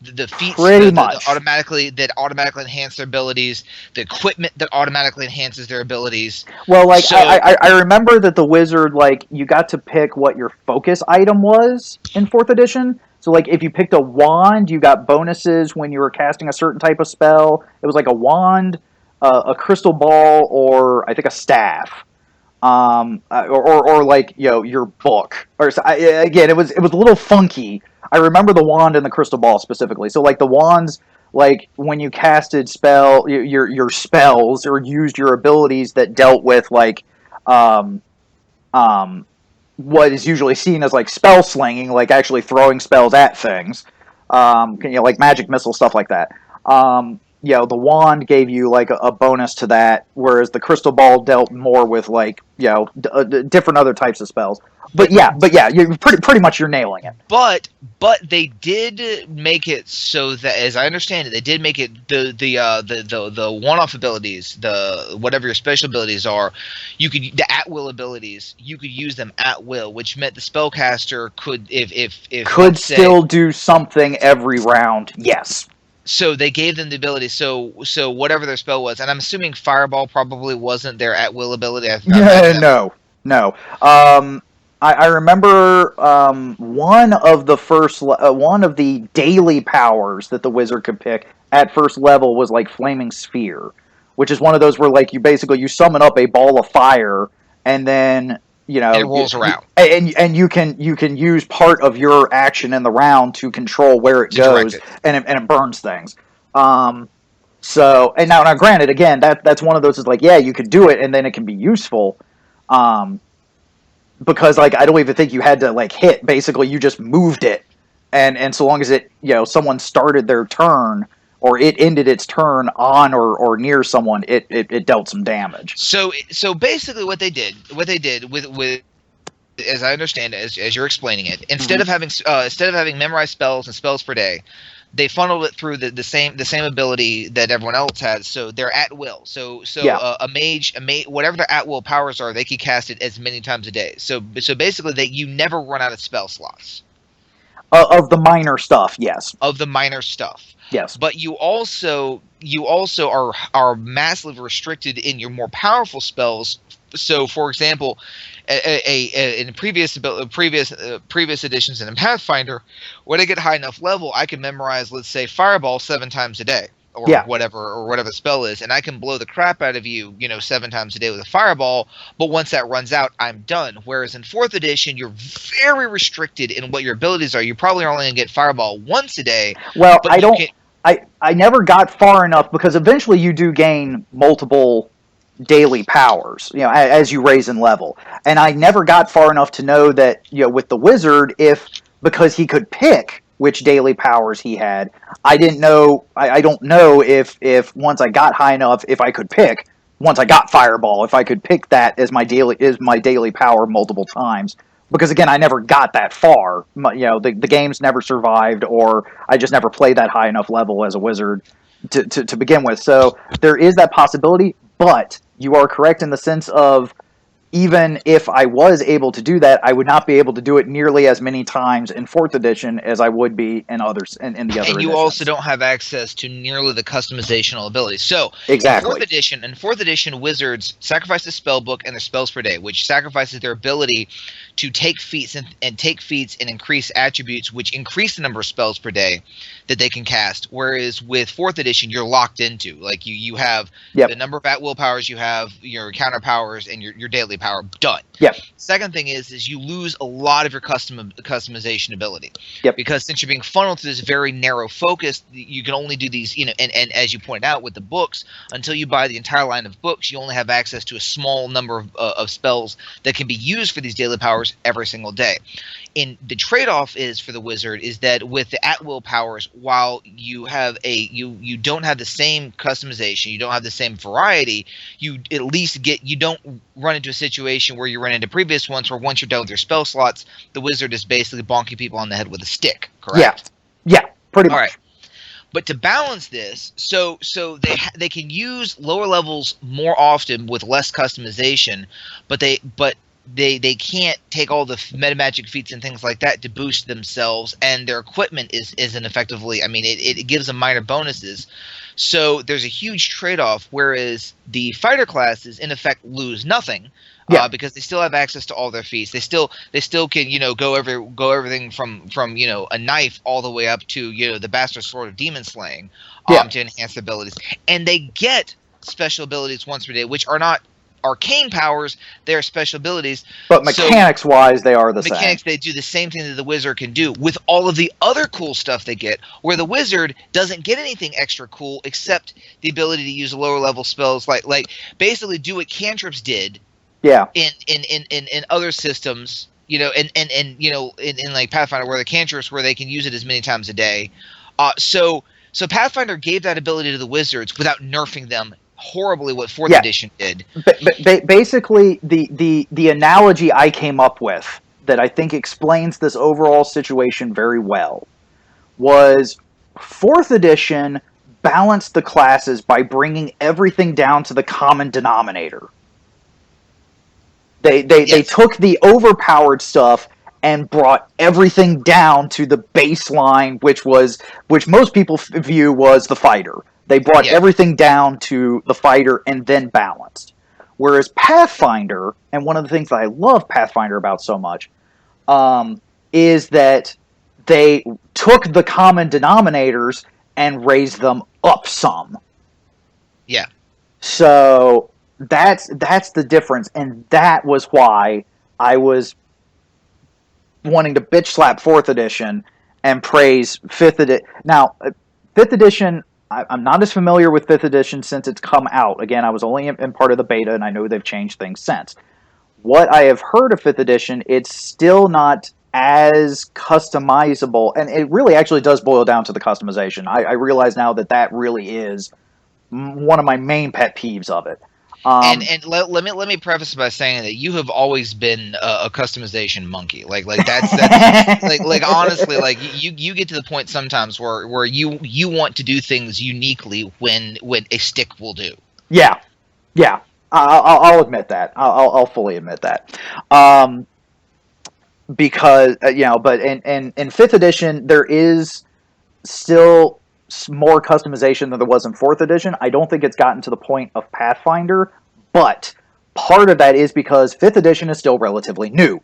The feats much. that automatically enhance their abilities, the equipment that automatically enhances their abilities. Well, like I remember that the wizard, like, you got to pick what your focus item was in fourth edition. So like if you picked a wand, you got bonuses when you were casting a certain type of spell. It was like a wand, a crystal ball, or I think a staff. Or like, your book, or again, it was a little funky. I remember the wand and the crystal ball specifically. So like the wands, like when you casted your spells or used your abilities that dealt with like um, what is usually seen as like spell slinging, like actually throwing spells at things, like magic missile, stuff like that. The wand gave you like a bonus to that, whereas the crystal ball dealt more with like different other types of spells. But yeah, you pretty much you're nailing it. But they did make it so that, as I understand it, they did make it the one-off abilities, the whatever your special abilities are, the at-will abilities, you could use them at will, which meant the spellcaster could could still do something every round. Yes. So they gave them the ability. So whatever their spell was, and I'm assuming Fireball probably wasn't their at-will ability. No. I remember one of the daily powers that the wizard could pick at first level was like Flaming Sphere, which is one of those where like you summon up a ball of fire, and then it rolls around, and you can use part of your action in the round to control where it goes, and it burns things. So, and now granted, again, that's one of those is like, yeah, you could do it, and then it can be useful. Because like I don't even think you had to like hit. Basically, you just moved it, and so long as it someone started their turn or it ended its turn on or near someone, it dealt some damage. So basically, what they did with as I understand it, as you're explaining it, instead of having memorized spells and spells per day, they funneled it through the same ability that everyone else has. So they're at will. So a mage, whatever their at will powers are, they can cast it as many times a day. So basically, you never run out of spell slots. Of the minor stuff, yes. Of the minor stuff, yes. But you also are massively restricted in your more powerful spells. So, for example, in previous editions and in Pathfinder, when I get high enough level, I can memorize, let's say, Fireball 7 times a day, or whatever the spell is, and I can blow the crap out of you, 7 times a day with a Fireball. But once that runs out, I'm done. Whereas in 4th edition, you're very restricted in what your abilities are. You probably are only going to get Fireball once a day. Well, I never got far enough, because eventually you do gain multiple daily powers, as you raise in level. And I never got far enough to know that, with the wizard, because he could pick which daily powers he had, I didn't know. I don't know if once I got high enough, if I could pick, once I got Fireball, if I could pick that as my daily power multiple times. Because again, I never got that far. The games never survived, or I just never played that high enough level as a wizard to begin with. So there is that possibility, but you are correct in the sense of, even if I was able to do that, I would not be able to do it nearly as many times in 4th edition as I would be in others in the other editions. And you also don't have access to nearly the customizational abilities. So exactly. In 4th edition, wizards sacrifice the spell book and their spells per day, which sacrifices their ability to take feats and increase attributes, which increase the number of spells per day that they can cast. Whereas with 4th edition, you're locked into, like, you have the number of at-will powers, you have your counter powers, and your daily power. Done. Yep. Second thing is you lose a lot of your customization ability. Yep. Because since you're being funneled to this very narrow focus, you can only do these, and as you pointed out with the books, until you buy the entire line of books, you only have access to a small number of spells that can be used for these daily powers every single day. In the trade-off is for the wizard is that with the at-will powers, while you have you don't have the same customization, you don't have the same variety, you at least you don't run into a situation where you run into previous ones where once you're done with your spell slots, the wizard is basically bonking people on the head with a stick. Correct? Yeah, pretty much. All right. But to balance this, so they can use lower levels more often with less customization, but they can't take all the meta magic feats and things like that to boost themselves, and their equipment isn't effectively. I mean, it gives them minor bonuses. So there's a huge trade-off. Whereas the fighter classes, in effect, lose nothing. Because they still have access to all their feats. They still can go everything from a knife all the way up to the bastard sword of demon slaying to enhance their abilities, and they get special abilities once per day, which are not arcane powers. They're special abilities, but mechanics wise they are the same. They do the same thing that the wizard can do with all of the other cool stuff they get, where the wizard doesn't get anything extra cool except the ability to use lower level spells, like basically do what cantrips did. Yeah. In other systems, in like Pathfinder, where the cantrips where they can use it as many times a day. So Pathfinder gave that ability to the wizards without nerfing them horribly, what 4th edition did. But basically, the analogy I came up with that I think explains this overall situation very well was 4th edition balanced the classes by bringing everything down to the common denominator. They took the overpowered stuff and brought everything down to the baseline, which most people view was the fighter. They brought everything down to the fighter and then balanced. Whereas Pathfinder, and one of the things that I love Pathfinder about so much, is that they took the common denominators and raised them up some. Yeah. So that's the difference, and that was why I was wanting to bitch slap 4th edition and praise 5th edition. Now, 5th edition, I'm not as familiar with 5th edition since it's come out. Again, I was only in part of the beta, and I know they've changed things since. What I have heard of 5th edition, it's still not as customizable, and it really actually does boil down to the customization. I realize now that really is one of my main pet peeves of it. And let me preface by saying that you have always been a customization monkey. Like that's like honestly, like you get to the point sometimes where you want to do things uniquely when a stick will do. Yeah. I'll admit that. I'll fully admit that. Because but in 5th edition there is still more customization than there was in 4th edition. I don't think it's gotten to the point of Pathfinder, but part of that is because 5th edition is still relatively new.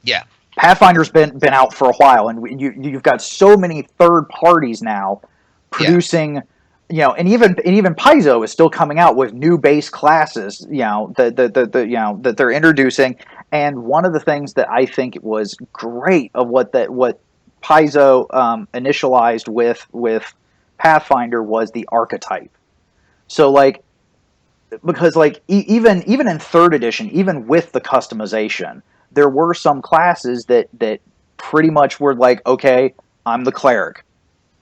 Yeah. Pathfinder's been out for a while, and you've got so many third parties now producing, and even Paizo is still coming out with new base classes, that they're introducing. And one of the things that I think was great of what Paizo initialized with Pathfinder was the archetype. So because even in 3rd edition, even with the customization, there were some classes that pretty much were like, okay, I'm the cleric,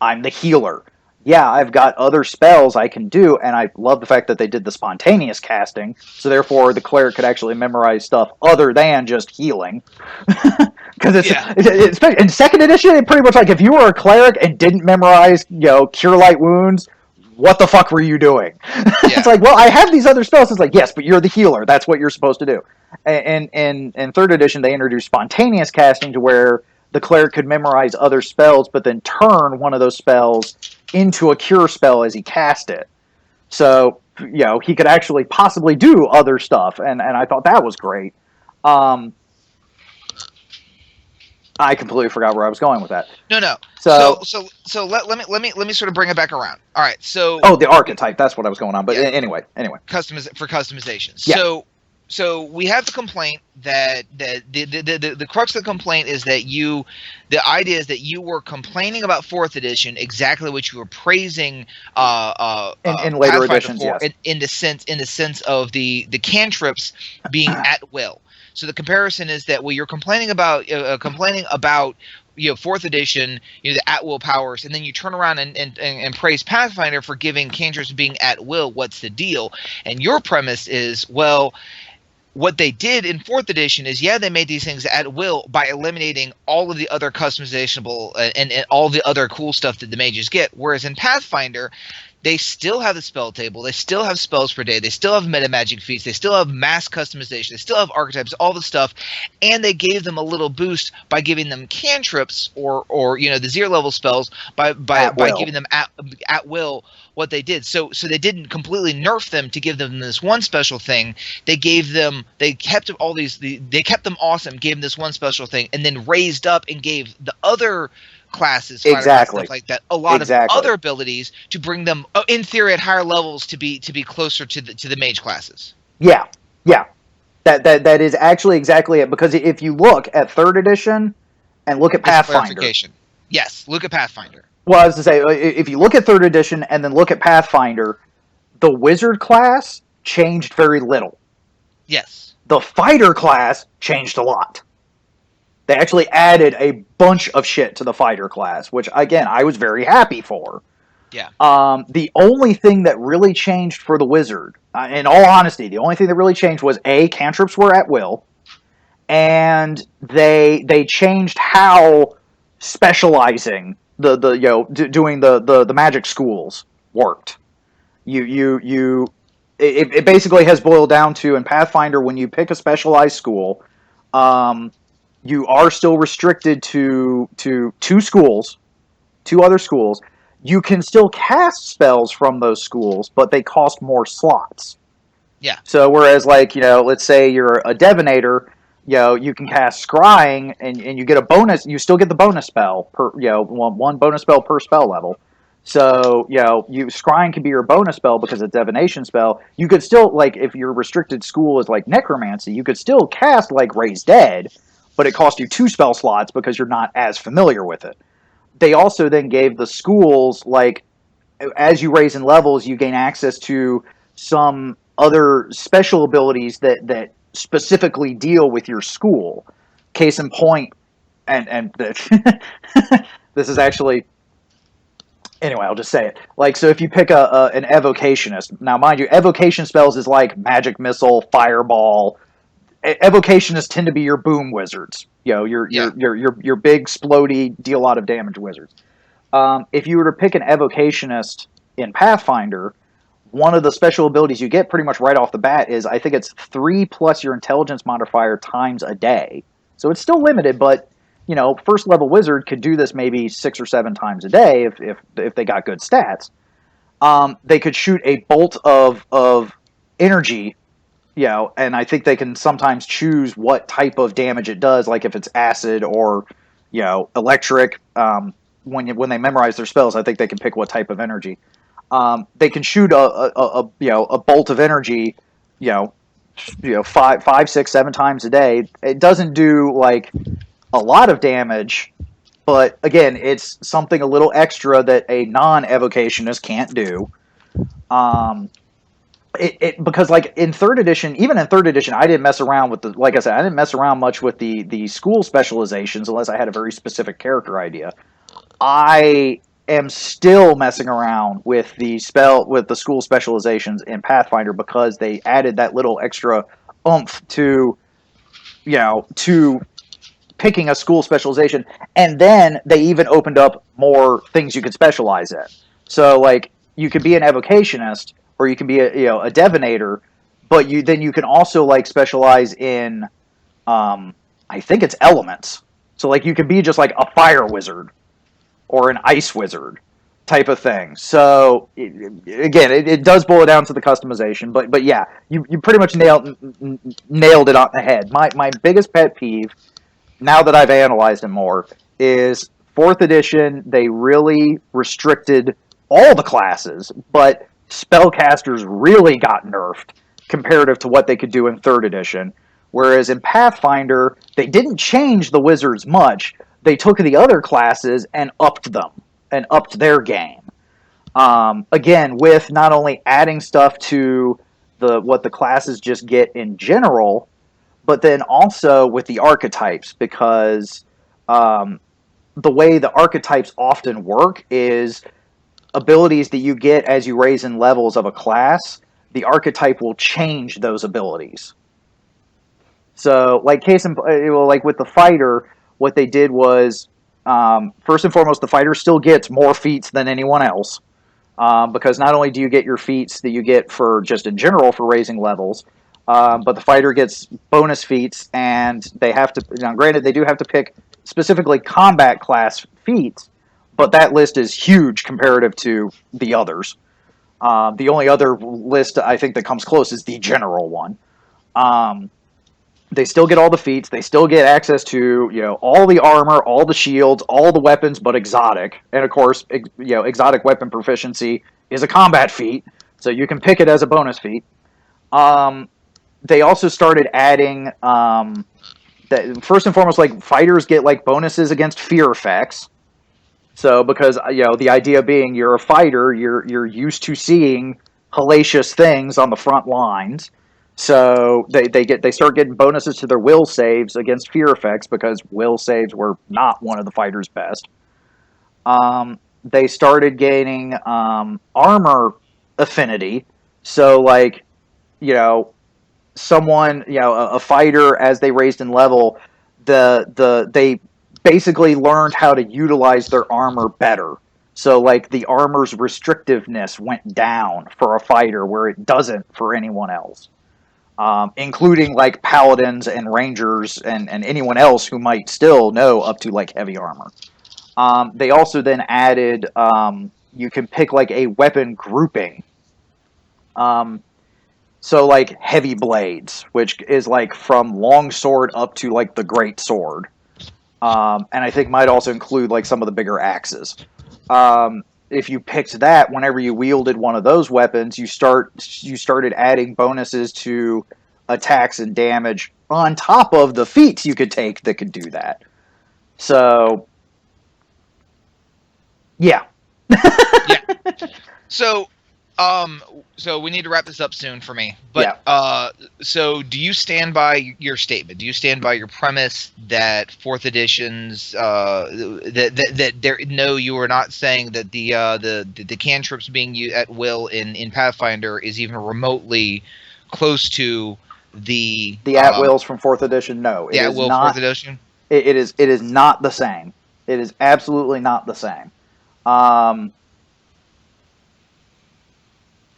I'm the healer. Yeah, I've got other spells I can do, and I love the fact that they did the spontaneous casting, so therefore the cleric could actually memorize stuff other than just healing. Because it's in 2nd edition, it pretty much like if you were a cleric and didn't memorize, Cure Light Wounds, what the fuck were you doing? It's like, well, I have these other spells. It's like, yes, but you're the healer. That's what you're supposed to do. And in 3rd edition, they introduced spontaneous casting to where the cleric could memorize other spells, but then turn one of those spells into a cure spell as he cast it. So, he could actually possibly do other stuff, and I thought that was great. I completely forgot where I was going with that. No. So let me sort of bring it back around. All right. So the archetype. That's what I was going on. But anyway. Customization. Yeah. So we have the complaint that the crux of the complaint is that the idea is that you were complaining about 4th edition exactly what you were praising in later editions, in the sense of the cantrips being at will. So the comparison is that, well, you're complaining about fourth edition, the at will powers, and then you turn around and praise Pathfinder for giving cantrips being at will. What's the deal? And your premise is, well, what they did in fourth edition is, they made these things at will by eliminating all of the other customizable and all the other cool stuff that the mages get. Whereas in Pathfinder, they still have the spell table, they still have spells per day, they still have meta magic feats, they still have mass customization, they still have archetypes, all the stuff, and they gave them a little boost by giving them cantrips or the 0 level spells by giving them at will what they did. So they didn't completely nerf them to give them this one special thing. They kept them awesome, gave them this one special thing, and then raised up and gave the other classes, exactly, stuff like that, a lot of other abilities to bring them, in theory, at higher levels to be closer to the mage classes. Yeah. That is actually exactly it. Because if you look at third edition and look at Pathfinder, yes, look at Pathfinder. Well, I was to say, if you look at third edition and then look at Pathfinder, the wizard class changed very little. Yes. The fighter class changed a lot. They actually added a bunch of shit to the fighter class, which, again, I was very happy for. Yeah. The only thing that really changed for the wizard, in all honesty, the only thing that really changed was, cantrips were at will, and they changed how specializing doing the magic schools worked. It basically has boiled down to, in Pathfinder, when you pick a specialized school, you are still restricted to two other schools. You can still cast spells from those schools, but they cost more slots. Yeah. So whereas, let's say you're a divinator, you can cast scrying and you get a bonus. You still get the bonus spell per, one bonus spell per spell level. So, scrying can be your bonus spell because it's a divination spell. You could still, if your restricted school is necromancy, you could still cast Raise Dead, but it costs you 2 spell slots because you're not as familiar with it. They also then gave the schools, as you raise in levels, you gain access to some other special abilities that specifically deal with your school. Case in point, and this is actually... Anyway, I'll just say it. So if you pick an evocationist, now mind you, evocation spells is like magic missile, fireball. Evocationists tend to be your boom wizards. Your big splody, deal a lot of damage wizards. If you were to pick an evocationist in Pathfinder, one of the special abilities you get pretty much right off the bat is, I think it's 3 plus your intelligence modifier times a day. So it's still limited, but first level wizard could do this maybe 6 or 7 times a day if they got good stats. They could shoot a bolt of energy, and I think they can sometimes choose what type of damage it does, like if it's acid or electric. When they memorize their spells, I think they can pick what type of energy. They can shoot a bolt of energy, 5, 6, 7 times a day. It doesn't do a lot of damage, but again, it's something a little extra that a non-evocationist can't do. Because in third edition, even in third edition, I didn't mess around with I didn't mess around much with the school specializations unless I had a very specific character idea. I am still messing around with the school specializations in Pathfinder because they added that little extra oomph to picking a school specialization, and then they even opened up more things you could specialize in. So you could be an evocationist, or you can be a divinator, but you can also specialize in I think it's elements. So you could be just a fire wizard or an ice wizard type of thing. So again, it does boil down to the customization, but yeah, you pretty much nailed it on the head. My biggest pet peeve, now that I've analyzed it more, is 4th edition, they really restricted all the classes, but spellcasters really got nerfed comparative to what they could do in 3rd edition. Whereas in Pathfinder, they didn't change the wizards much. They took the other classes and upped them, and upped their game. Again, with not only adding stuff to what the classes just get in general, but then also with the archetypes, because um, the way the archetypes often work is abilities that you get as you raise in levels of a class, the archetype will change those abilities. So, like like with the fighter, what they did was first and foremost, the fighter still gets more feats than anyone else, because not only do you get your feats that you get for just in general for raising levels, but the fighter gets bonus feats, and they have to. Now, granted, they do have to pick specifically combat class feats, but that list is huge comparative to the others. The only other list I think that comes close is the general one. Um, they still get all the feats. They still get access to all the armor, all the shields, all the weapons, but exotic. And of course, exotic weapon proficiency is a combat feat, so you can pick it as a bonus feat. Um, they also started adding that first and foremost, like fighters get like bonuses against fear effects. So because the idea being you're a fighter, you're used to seeing hellacious things on the front lines. So they start getting bonuses to their will saves against fear effects because will saves were not one of the fighters' best. They started gaining armor affinity. So like you know someone a fighter as they raised in level, they basically learned how to utilize their armor better. So like the armor's restrictiveness went down for a fighter where it doesn't for anyone else, including like paladins and rangers and anyone else who might still know up to like heavy armor. They also then added you can pick like a weapon grouping. Um, so like heavy blades, which is like from long sword up to like the great sword, and I think might also include like some of the bigger axes. If you picked that, whenever you wielded one of those weapons, you started adding bonuses to attacks and damage on top of the feats you could take that could do that. So, yeah. Yeah. So, so we need to wrap this up soon for me. But so do you stand by your statement? Do you stand by your premise that fourth editions that there? No, you are not saying that the cantrips being used at will in Pathfinder is even remotely close to the at wills from fourth edition. No, it at is will not. Fourth edition. It is not the same. It is absolutely not the same.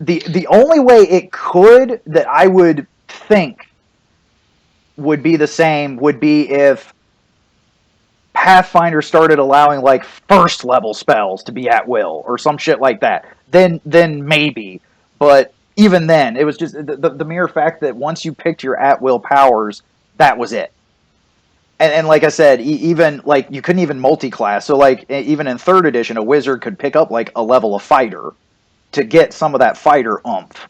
The only way it could that I would think would be the same would be if Pathfinder started allowing like first level spells to be at will or some shit like that. Then maybe, but even then, it was just the mere fact that once you picked your at will powers, that was it. And like I said, even like you couldn't even multi-class. So like even in third edition, a wizard could pick up like a level of fighter to get some of that fighter oomph.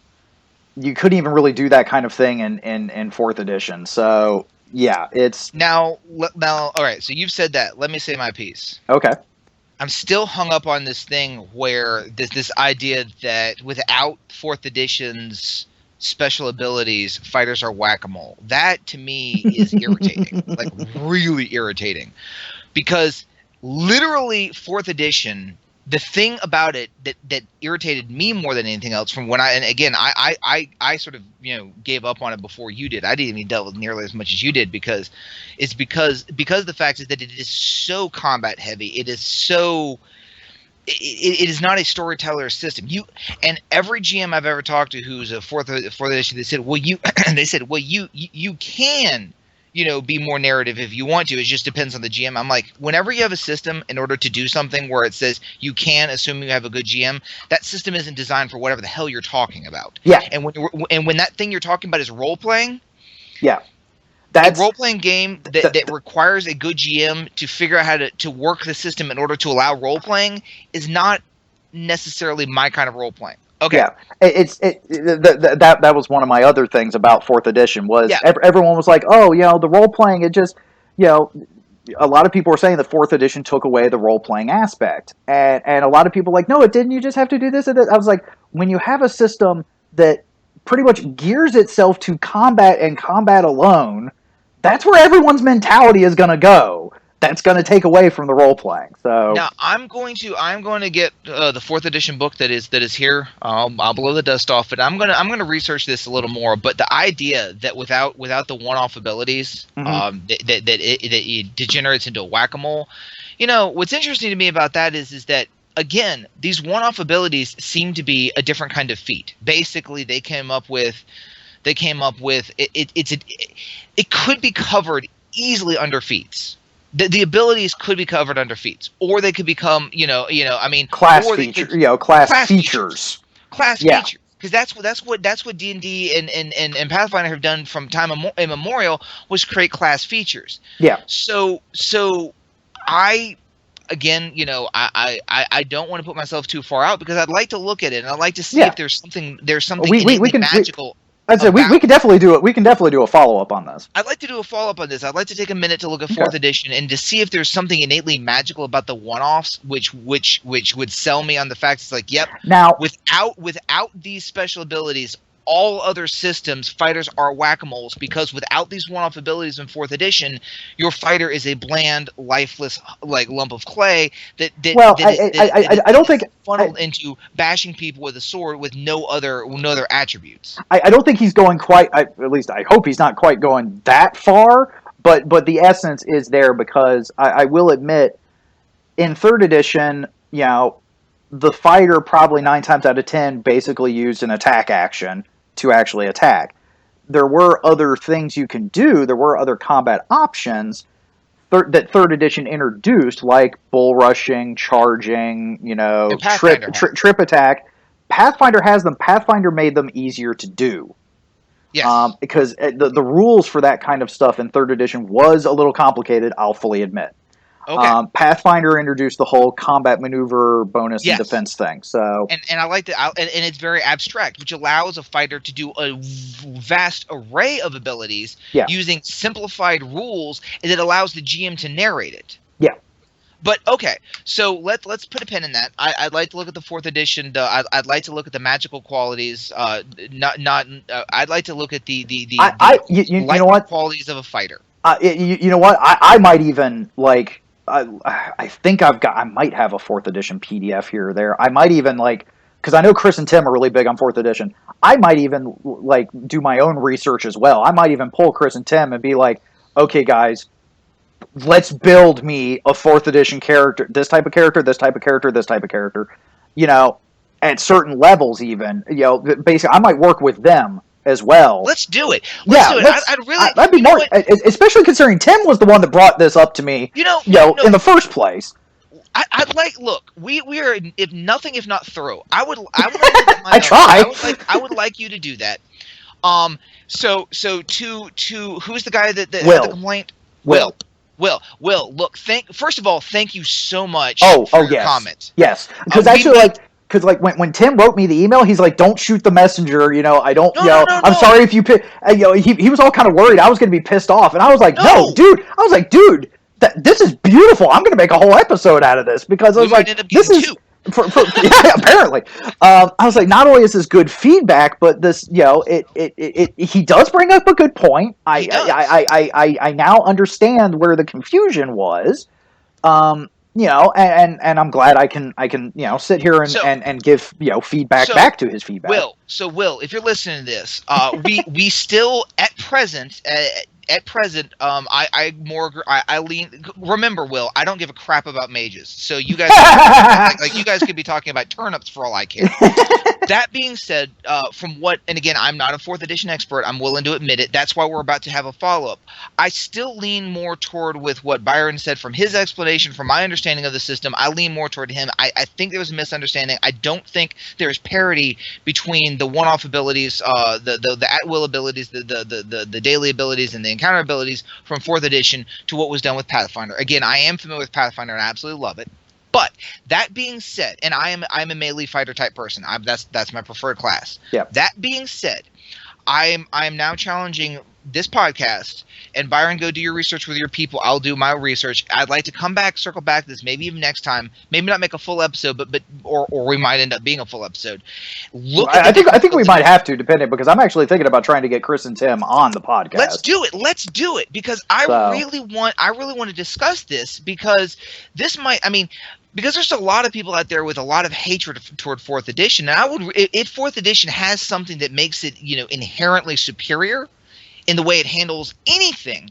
You couldn't even really do that kind of thing in fourth edition. So yeah, it's now. All right. So you've said that. Let me say my piece. okay. I'm still hung up on this thing where this idea that without fourth edition's special abilities, fighters are whack-a-mole. That to me is irritating, like really irritating, because literally fourth edition. The thing about it that irritated me more than anything else from when I sort of gave up on it before you did. I didn't even delve with nearly as much as you did because the fact is that it is so combat heavy. It is so it is not a storyteller system. And every GM I've ever talked to who's a fourth edition, they said, well, you can be more narrative if you want to. It just depends on the GM. I'm like, whenever you have a system in order to do something where it says you can, assuming you have a good GM, that system isn't designed for whatever the hell you're talking about. Yeah. And when that thing you're talking about is role playing. Yeah. That's a role playing game that requires a good GM to figure out how to work the system in order to allow role playing is not necessarily my kind of role playing. Okay. Yeah, that was one of my other things about fourth edition was everyone was like, oh, the role playing, it just, a lot of people were saying that fourth edition took away the role playing aspect, and a lot of people were like, no, it didn't. You just have to do this and this. I was like, when you have a system that pretty much gears itself to combat and combat alone, that's where everyone's mentality is going to go. That's going to take away from the role playing. So Now I'm going to get the fourth edition book that is here. I'll blow the dust off, but I'm gonna research this a little more. But the idea that without the one-off abilities, that it degenerates into a whack-a-mole. You know what's interesting to me about that is that again these one-off abilities seem to be a different kind of feat. Basically, they came up with it could be covered easily under feats. The abilities could be covered under feats, or they could become, I mean, class or feature, could, class features. Class features, because that's what D&D and Pathfinder have done from time immemorial, was create class features. Yeah. So I. Again, I don't want to put myself too far out because I'd like to look at it and I'd like to see if there's something magical. I'd say we can definitely do it. We can definitely do a follow up on this. I'd like to do a follow up on this. I'd like to take a minute to look at fourth edition and to see if there's something innately magical about the one offs, which would sell me on the fact it's like, yep. Now, without these special abilities, all other systems, fighters are whack-a-moles, because without these one-off abilities in fourth edition, your fighter is a bland, lifeless, like lump of clay I don't think funneled into bashing people with a sword with no other attributes. I don't think he's going quite. At least I hope he's not quite going that far. But the essence is there, because I will admit, in third edition, the fighter probably 9 times out of 10 basically used an attack action to actually attack. There were other things you can do. There were other combat options that third edition introduced, like bull rushing, charging, trip attack. Pathfinder has them. Pathfinder made them easier to do. Yes. Because the rules for that kind of stuff in third edition was a little complicated, I'll fully admit. Okay. Pathfinder introduced the whole combat maneuver bonus and defense thing. So and I like that, and it's very abstract, which allows a fighter to do a vast array of abilities using simplified rules, and it allows the GM to narrate it. Yeah. But okay, so let's put a pin in that. I'd like to look at the fourth edition. I'd like to look at the magical qualities. I'd like to look at the qualities of a fighter. You know what? I might even I think I might have a 4th edition PDF here or there. I might even because I know Chris and Tim are really big on 4th edition. I might even do my own research as well. I might even pull Chris and Tim and be like, okay, guys, let's build me a 4th edition character, this type of character, this type of character, this type of character, at certain levels even, basically I might work with them as well. Let's do it. Let's do it. I'd be more, especially considering Tim was the one that brought this up to me, in the first place. I'd like. Look, we are if not thorough. I would like to get my I would like you to do that. So to who's the guy that had the complaint? Will. Look, first of all, thank you so much for your comment. Yes, because actually, because when Tim wrote me the email, he's like, "Don't shoot the messenger." I don't. No. I'm sorry if you. He was all kind of worried I was going to be pissed off, and I was like, "No, dude." I was like, "Dude, this is beautiful. I'm going to make a whole episode out of this," because I was like, "This is." Apparently, I was like, not only is this good feedback, but this, he does bring up a good point. I now understand where the confusion was. And I'm glad I can sit here and give feedback back to his feedback. Will, if you're listening to this, we still at present. I lean. Remember, Will, I don't give a crap about mages. So you guys, you guys could be talking about turnips for all I care. That being said, and again, I'm not a 4th edition expert. I'm willing to admit it. That's why we're about to have a follow-up. I still lean more toward with what Byron said from his explanation, from my understanding of the system. I lean more toward him. I think there was a misunderstanding. I don't think there's parity between the one-off abilities, the at-will abilities, the daily abilities, and the encounter abilities from 4th edition to what was done with Pathfinder. Again, I am familiar with Pathfinder and I absolutely love it. But that being said, and I'm a melee fighter type person. That's my preferred class. Yeah. That being said, I'm now challenging this podcast And Byron, go do your research with your people. I'll do my research. I'd like to circle back to this, maybe even next time. Maybe not make a full episode, or we might end up being a full episode. I think we might have to, depending, because I'm actually thinking about trying to get Chris and Tim on the podcast. Let's do it because I really want to discuss this, because this might, because there's a lot of people out there with a lot of hatred toward 4th edition, and if 4th edition has something that makes it, inherently superior in the way it handles anything,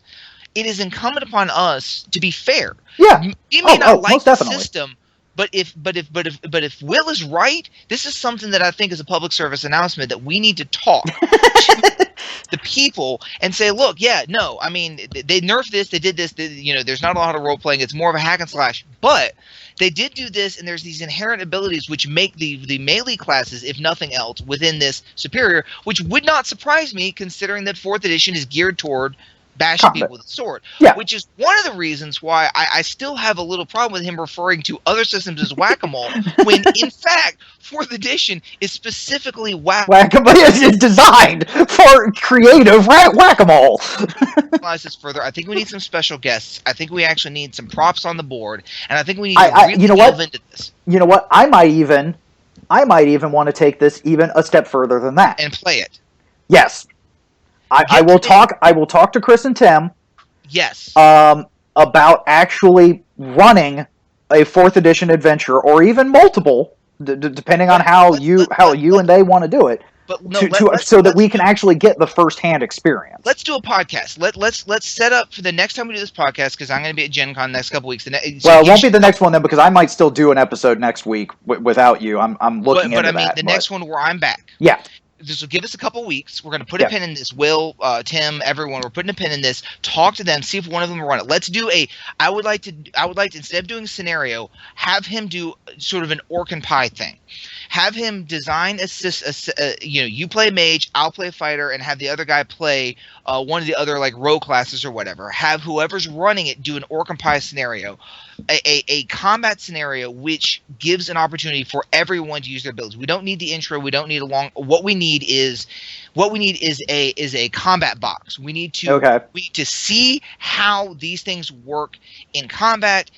it is incumbent upon us to be fair. Yeah, we may not like the system, but if Will is right, this is something that I think is a public service announcement that we need to talk to the people and say, look, they nerfed this, they did this, there's not a lot of role playing, it's more of a hack and slash, but they did do this, and there's these inherent abilities which make the melee classes, if nothing else, within this superior, which would not surprise me considering that 4th edition is geared toward bashing people with a sword. Yeah. Which is one of the reasons why I still have a little problem with him referring to other systems as whack-a-mole, when in fact 4th edition is specifically whack-a-mole is designed for creative whack-a-mole. This further, I think we need some special guests. I think we actually need some props on the board, and I think we need to really delve into this. You know what? I might even want to take this even a step further than that and play it. Yes. I will talk to Chris and Tim. Yes. About actually running a 4th edition adventure, or even multiple, depending on how you and they want to do it. But so that we can actually get the first-hand experience. Let's do a podcast. Let's set up for the next time we do this podcast, because I'm going to be at Gen Con next couple weeks. It won't be the next one then, because I might still do an episode next week without you. I'm looking into that. But the next one where I'm back. Yeah. This will give us a couple weeks. We're going to put a pin in this. Will, Tim, everyone, we're putting a pin in this. Talk to them. See if one of them will run it. Let's do I would like to, instead of doing a scenario, have him do sort of an orc and pie thing. Have him design you play mage, I'll play fighter, and have the other guy play one of the other row classes or whatever. Have whoever's running it do an orc and pie scenario, a combat scenario which gives an opportunity for everyone to use their abilities. We don't need the intro. We don't need a long. What we need is a combat box. We need to see how these things work in combat.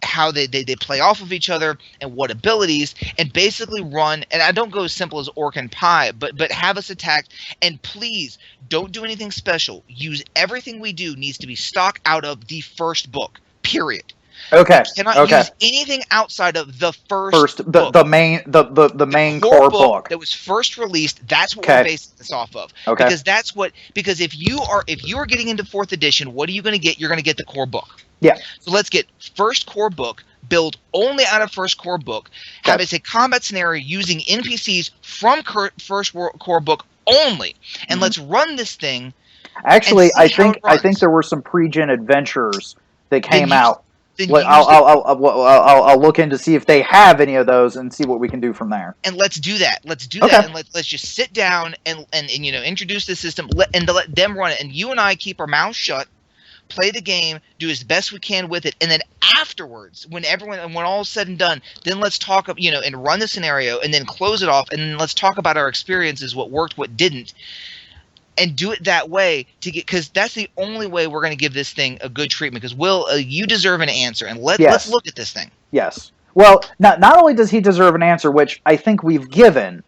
How they play off of each other and what abilities, and basically run. And I don't go as simple as orc and pie, but have us attack. And please don't do anything special. Use everything we do needs to be stock out of the first book. Period. Okay. We cannot use anything outside of the first book. the main core book that was first released. That's what we're basing this off of. Okay. Because if you are getting into 4th edition, what are you going to get? You're going to get the core book. Yeah. So let's get first core book, build only out of first core book, have it a combat scenario using NPCs from first core book only, and let's run this thing. Actually, I think there were some pre-gen adventures that came out. I'll look in to see if they have any of those and see what we can do from there. And let's do that. Let's do that, and let's just sit down and introduce the system and let them run it, and you and I keep our mouths shut. Play the game, do as best we can with it, and then afterwards, when all is said and done, then let's talk, and run the scenario, and then close it off, and then let's talk about our experiences, what worked, what didn't, and do it that way because that's the only way we're going to give this thing a good treatment. Because Will, you deserve an answer, and let's look at this thing. Yes. Well, not only does he deserve an answer, which I think we've given,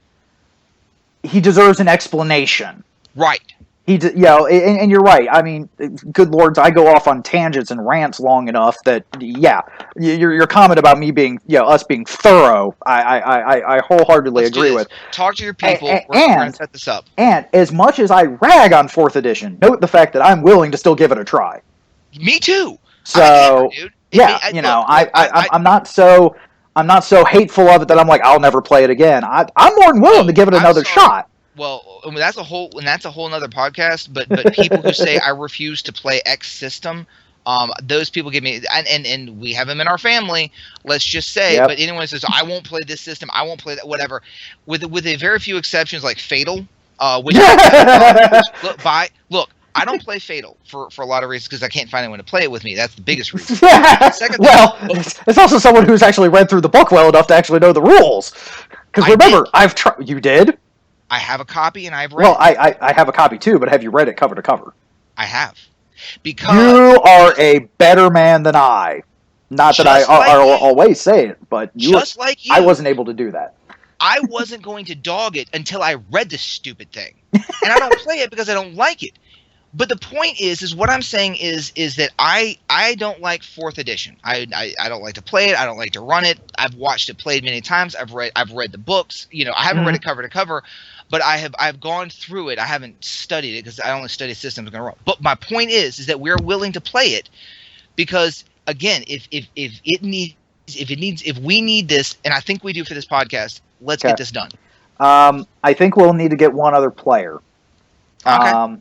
he deserves an explanation. Right. And you're right. I mean, good lords, I go off on tangents and rants long enough that, your comment about me being, us being thorough, I wholeheartedly agree with. Talk to your people. We're going to set this up. And as much as I rag on 4th edition, note the fact that I'm willing to still give it a try. Me too. So, I'm not so hateful of it that I'm like, I'll never play it again. I'm more than willing to give it another shot. Well, that's a whole nother podcast. But people who say I refuse to play X system, those people give me and we have them in our family. Let's just say, but anyone who says I won't play this system, I won't play that, whatever, with a very few exceptions like Fatal, which look. I don't play Fatal for a lot of reasons because I can't find anyone to play it with me. That's the biggest reason. It's also someone who's actually read through the book well enough to actually know the rules. Because remember, I've tried. You did? I have a copy and I've read. Well, I have a copy too, but have you read it cover to cover? I have. because you are a better man than I. Not that always say it, but just like you, I wasn't able to do that. I wasn't going to dog it until I read this stupid thing, and I don't play it because I don't like it. But the point is what I'm saying is that I don't like 4th edition. I don't like to play it. I don't like to run it. I've watched it played many times. I've read the books. You know, I haven't read it cover to cover, but I've gone through it. I haven't studied it because I only study systems going to run. But my point is that we're willing to play it because again, if we need this, and I think we do for this podcast, let's get this done. I think we'll need to get one other player. Okay.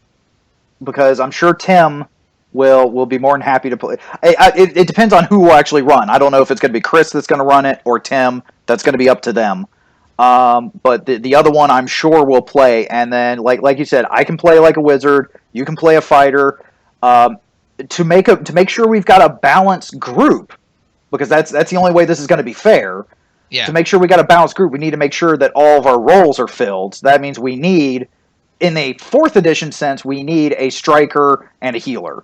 Because I'm sure Tim will be more than happy to play. It depends on who will actually run. I don't know if it's going to be Chris that's going to run it or Tim. That's going to be up to them. But the other one I'm sure will play. And then, like you said, I can play like a wizard. You can play a fighter. To make sure we've got a balanced group, because that's the only way this is going to be fair. Yeah. To make sure we got a balanced group, we need to make sure that all of our roles are filled. So that means we need, in a 4th edition sense, we need a striker and a healer.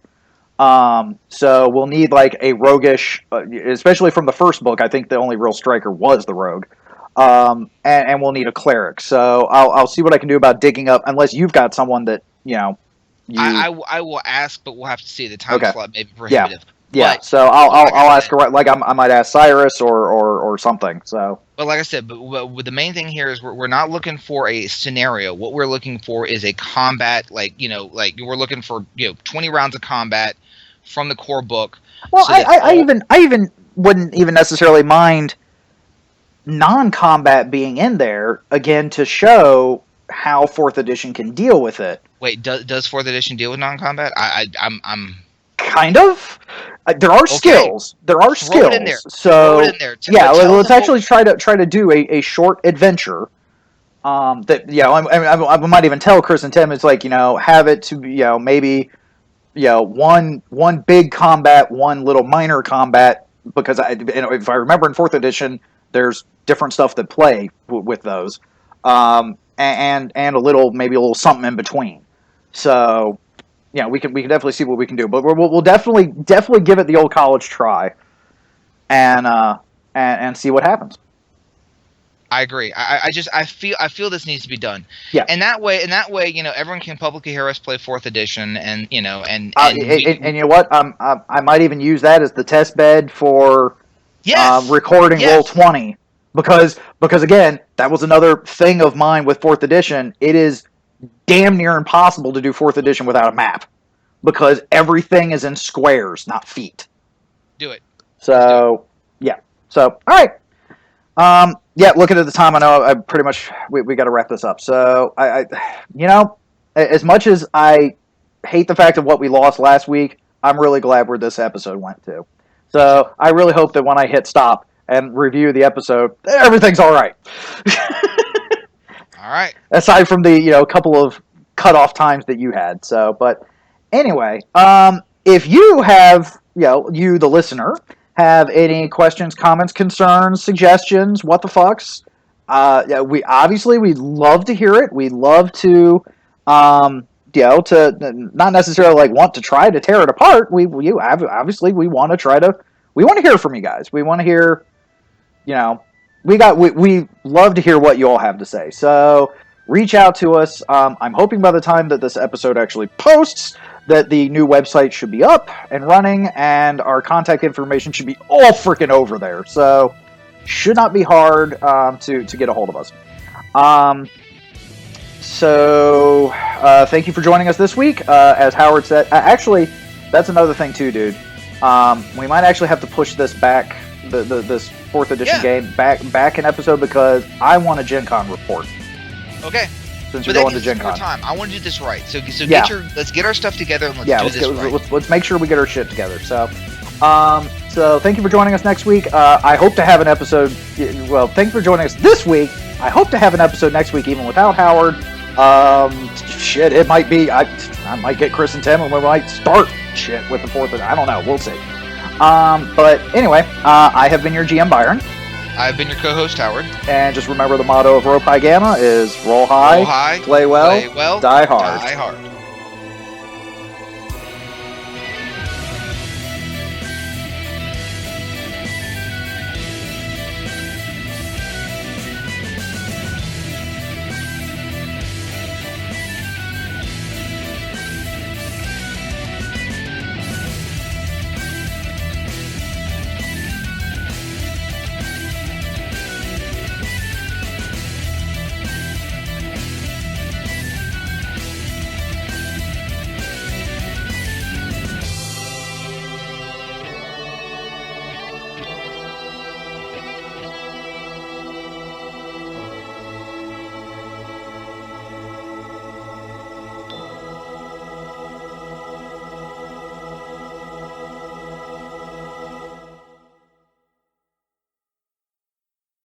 So we'll need like a roguish, especially from the first book. I think the only real striker was the rogue. And we'll need a cleric. So I'll see what I can do about digging up, unless you've got someone that, I will ask, but we'll have to see. The time slot may be prohibitive. Yeah. But, so I'll ask her. Like I might ask Cyrus or something. So. But like I said, but the main thing here is we're not looking for a scenario. What we're looking for is a combat. Like we're looking for 20 rounds of combat from the core book. Well, so I even wouldn't even necessarily mind non-combat being in there again to show how 4th edition can deal with it. Wait, does 4th edition deal with non-combat? I'm kind of. There are skills. There are skills. Throw it in there. So throw it in there. Let's actually try to do a short adventure. I might even tell Chris and Tim, it's like, have it to maybe one big combat, one little minor combat, because if I remember in 4th edition, there's different stuff that play with those, and a little something in between. So. Yeah, we can definitely see what we can do, but we'll definitely give it the old college try, and see what happens. I agree. I feel this needs to be done. Yeah. And that way, everyone can publicly hear us play 4th edition, and you know what? I might even use that as the test bed for recording Roll20, because again, that was another thing of mine with 4th edition. It is damn near impossible to do 4th edition without a map, because everything is in squares, not feet. Do it. So, yeah. So, all right. Looking at the time, I know I pretty much we got to wrap this up. So, I as much as I hate the fact of what we lost last week, I'm really glad where this episode went to. So, I really hope that when I hit stop and review the episode, everything's all right. All right. Aside from the couple of cutoff times that you had. So, but anyway, if you have you the listener have any questions, comments, concerns, suggestions, what the fucks, we'd love to hear it. We'd love to to not necessarily want to try to tear it apart. We want to hear from you guys. We want to hear we love to hear what you all have to say. So reach out to us. I'm hoping by the time that this episode actually posts that the new website should be up and running, and our contact information should be all freaking over there. So should not be hard to get a hold of us. Thank you for joining us this week. As Howard said, actually, that's another thing too, dude. We might actually have to push this back, this 4th edition game back an episode, because I want a Gen Con report. Okay. Since you're going to Gen Con. I want to do this right. So let's get our stuff together and let's do this right. Let's make sure we get our shit together. So thank you for joining us next week. I hope to have an episode. Well, thank you for joining us this week. I hope to have an episode next week, even without Howard. It might be. I might get Chris and Tim, and we might start shit with the 4th. I don't know. We'll see. But anyway, I have been your GM Byron. I've been your co-host Howard. And just remember, the motto of Rho Pi Gamma is roll high, play well, die hard.